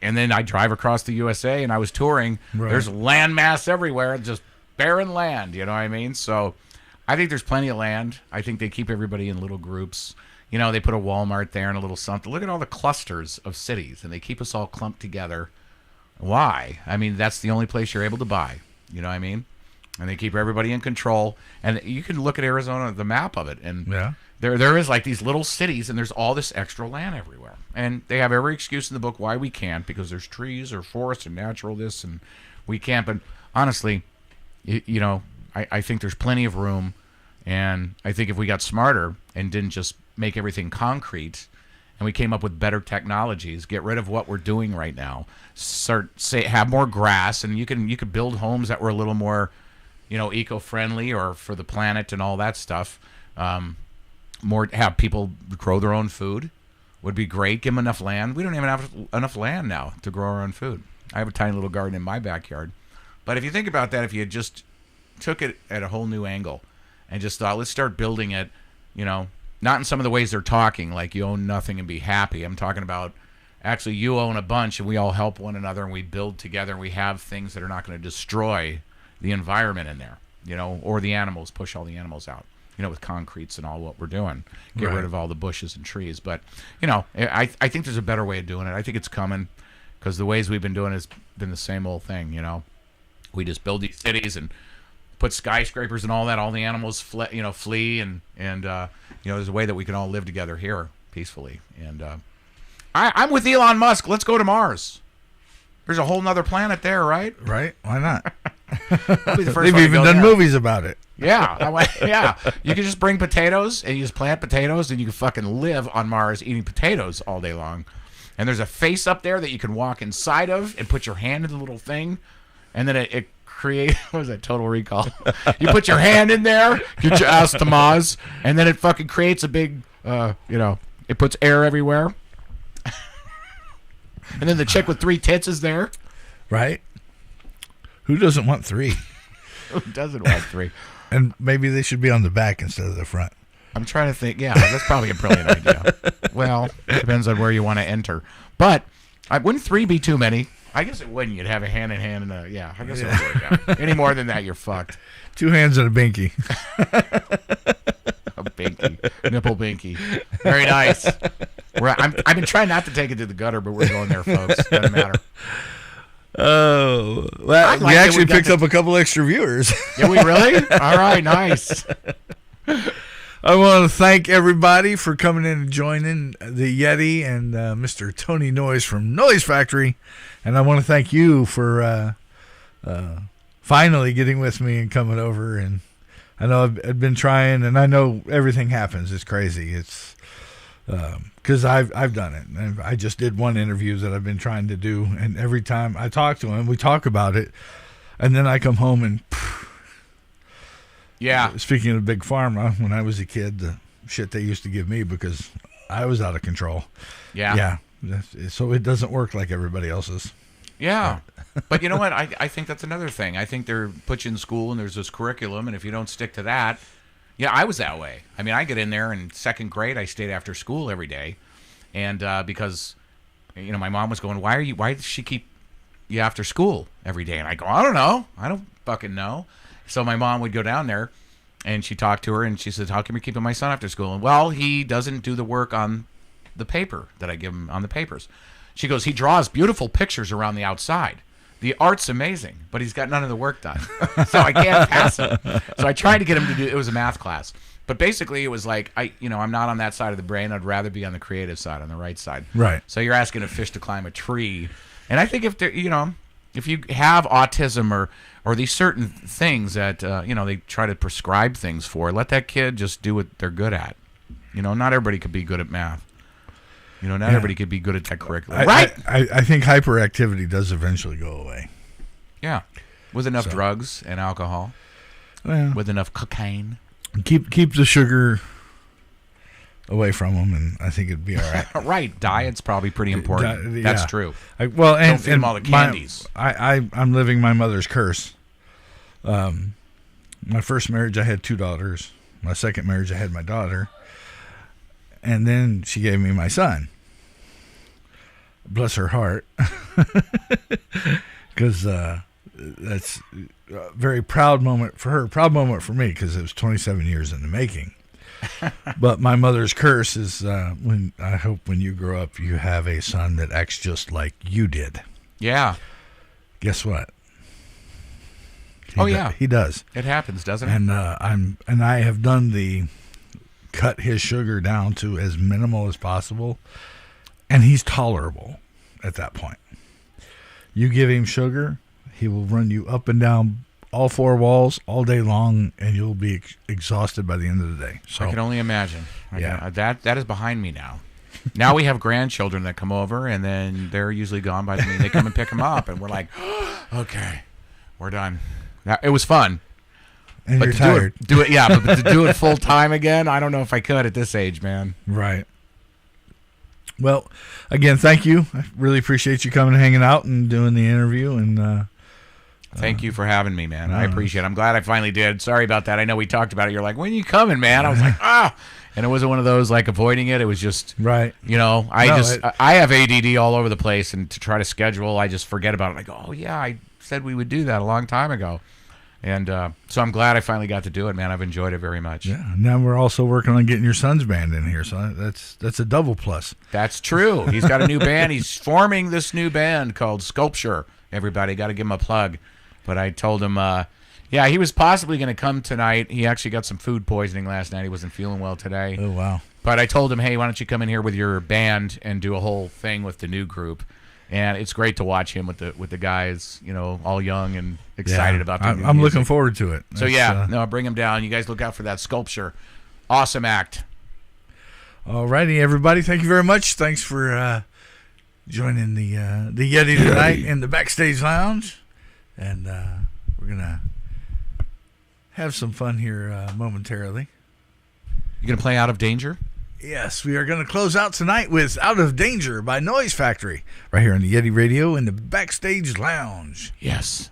and then I drive across the USA, and I was touring. Right. There's land mass everywhere, just barren land. You know what I mean? So I think there's plenty of land. I think they keep everybody in little groups. They put a Walmart there and a little something. Look at all the clusters of cities, and they keep us all clumped together. Why? I mean, that's the only place you're able to buy. You know what I mean? And they keep everybody in control. And you can look at Arizona, the map of it, and there is like these little cities, and there's all this extra land everywhere. And they have every excuse in the book why we can't, because there's trees or forests and natural this, and we can't. But honestly, I think there's plenty of room. And I think if we got smarter and didn't just make everything concrete, and we came up with better technologies, get rid of what we're doing right now, have more grass, and you could build homes that were a little more, eco-friendly or for the planet and all that stuff. Have people grow their own food would be great. Give them enough land. We don't even have enough land now to grow our own food. I have a tiny little garden in my backyard. But if you think about that, if you just took it at a whole new angle and just thought, let's start building it, not in some of the ways they're talking, like you own nothing and be happy. I'm talking about actually you own a bunch and we all help one another and we build together and we have things that are not going to destroy the environment in there, or the animals, push all the animals out, with concretes and all what we're doing. Get rid of all the bushes and trees. But, I think there's a better way of doing it. I think it's coming because the ways we've been doing it has been the same old thing, We just build these cities and put skyscrapers and all that. All the animals flee and there's a way that we can all live together here peacefully. And I'm with Elon Musk. Let's go to Mars. There's a whole nother planet there, right? Right. Why not? They've even done movies about it. Yeah. Yeah. You can just bring potatoes and you just plant potatoes and you can fucking live on Mars eating potatoes all day long. And there's a face up there that you can walk inside of and put your hand in the little thing. And then it create what was that, Total Recall? You put your hand in there, get your ass to Mars, and then it fucking creates a big it puts air everywhere. And then the chick with 3 tits is there. Right. Who doesn't want 3? Who doesn't want 3? And maybe they should be on the back instead of the front. I'm trying to think. Yeah, that's probably a brilliant idea. Well, it depends on where you want to enter. But wouldn't 3 be too many? I guess it wouldn't. You'd have a hand in hand and a I guess it would work out. Any more than that, you're fucked. 2 hands and a binky. A binky, nipple binky. Very nice. I've been trying not to take it to the gutter, but we're going there, folks. Doesn't matter. Oh, well, we actually picked up a couple extra viewers. Yeah, we really? All right, nice. I want to thank everybody for coming in and joining the Yeti and Mr. Tony Noyes from Noyes Factory. And I want to thank you for finally getting with me and coming over. And I know I've been trying, and I know everything happens. It's crazy. It's because I've done it. And I just did one interview that I've been trying to do, and every time I talk to him, we talk about it, and then I come home and. Yeah. Speaking of Big Pharma, when I was a kid, the shit they used to give me because I was out of control. Yeah. Yeah. So it doesn't work like everybody else's. Yeah. But you know what? I think that's another thing. I think they're put you in school and there's this curriculum, and if you don't stick to that, I was that way. I mean, I get in there in second grade, I stayed after school every day. And because, my mom was going, why does she keep you after school every day? And I go, I don't know. I don't fucking know. So my mom would go down there, and she talked to her, and she said, how come you're keeping my son after school? And, well, he doesn't do the work on the paper that I give him on the papers. She goes, he draws beautiful pictures around the outside. The art's amazing, but he's got none of the work done. So I can't pass him. So I tried to get him to do, it was a math class. But basically it was like, I'm not on that side of the brain. I'd rather be on the creative side, on the right side. Right. So you're asking a fish to climb a tree. And I think if you have autism or these certain things that, they try to prescribe things for, let that kid just do what they're good at. Not everybody could be good at math. Not everybody could be good at that curriculum. Right? I think hyperactivity does eventually go away. Yeah. With enough drugs and alcohol. Well, with enough cocaine. Keep the sugar away from them, and I think it'd be all right. Right. Diet's probably pretty important. That's true. Don't feed them all the candies. I'm living my mother's curse. My first marriage, I had 2 daughters. My second marriage, I had my daughter. And then she gave me my son. Bless her heart. Because that's a very proud moment for her. Proud moment for me because it was 27 years in the making. But my mother's curse is I hope when you grow up you have a son that acts just like you did. Yeah. Guess what? He does. It happens, doesn't it? And I have done the cut his sugar down to as minimal as possible, and he's tolerable at that point. You give him sugar, he will run you up and down all 4 walls all day long, and you'll be exhausted by the end of the day. So I can only imagine. Yeah. That is behind me now. Now we have grandchildren that come over, and then they're usually gone by the time they come and pick them up, and we're like, okay, we're done. Now, it was fun. And but you're tired. But to do it full time again, I don't know if I could at this age, man. Right. Well, again, thank you. I really appreciate you coming and hanging out and doing the interview. And thank you for having me, man. I appreciate it. I'm glad I finally did. Sorry about that. I know we talked about it. You're like, when are you coming, man? I was like, and it wasn't one of those like avoiding it. It was just right. I have ADD all over the place, and to try to schedule, I just forget about it. I go, oh yeah, I said we would do that a long time ago. And so I'm glad I finally got to do it, man. I've enjoyed it very much. Yeah. Now we're also working on getting your son's band in here, so that's a double plus. That's true. He's got a new band. He's forming this new band called Sculpture. Everybody got to give him a plug. But I told him, he was possibly going to come tonight. He actually got some food poisoning last night. He wasn't feeling well today. Oh, wow. But I told him, hey, why don't you come in here with your band and do a whole thing with the new group? And it's great to watch him with the guys, all young and excited about the new I'm music. looking forward to it. So bring him down. You guys look out for that Sculpture. Awesome act. All righty, everybody. Thank you very much. Thanks for joining the Yeti tonight in the Backstage Lounge. And we're going to have some fun here momentarily. You going to play Out of Danger? Yes, we are going to close out tonight with Out of Danger by Noyes Factory, right here on the Yeti Radio in the Backstage Lounge. Yes.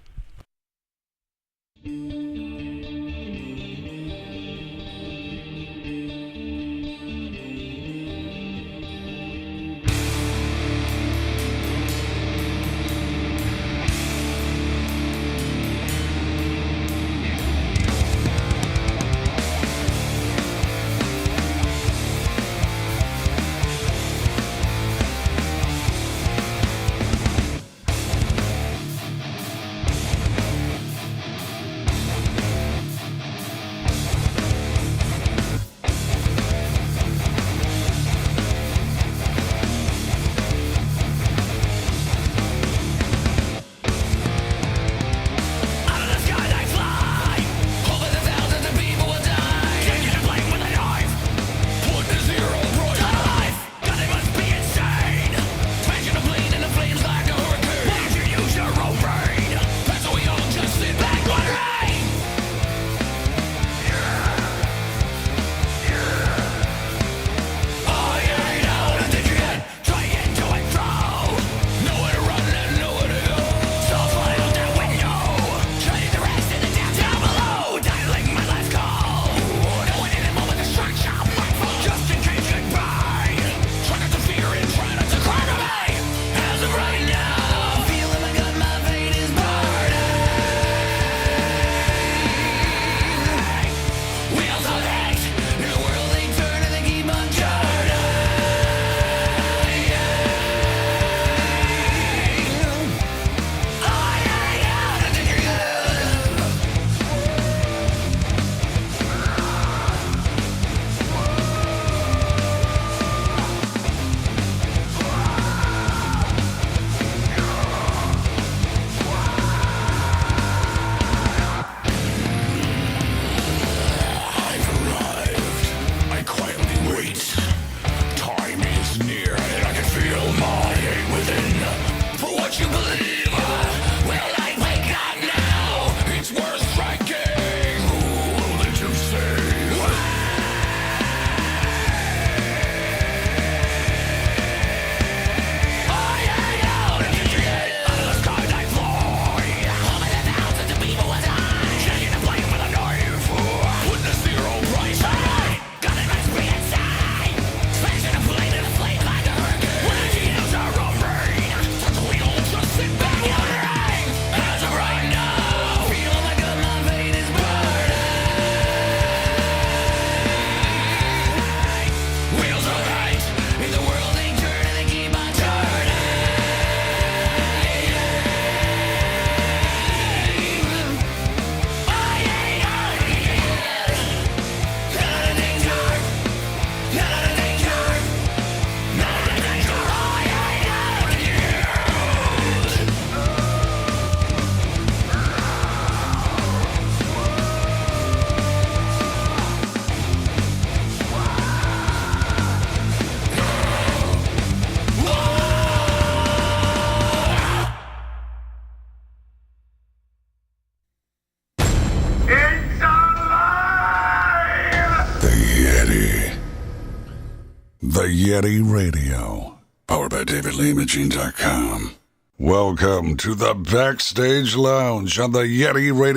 Yeti Radio, powered by DavidLeeImaging.com. Welcome to the Backstage Lounge on the Yeti Radio.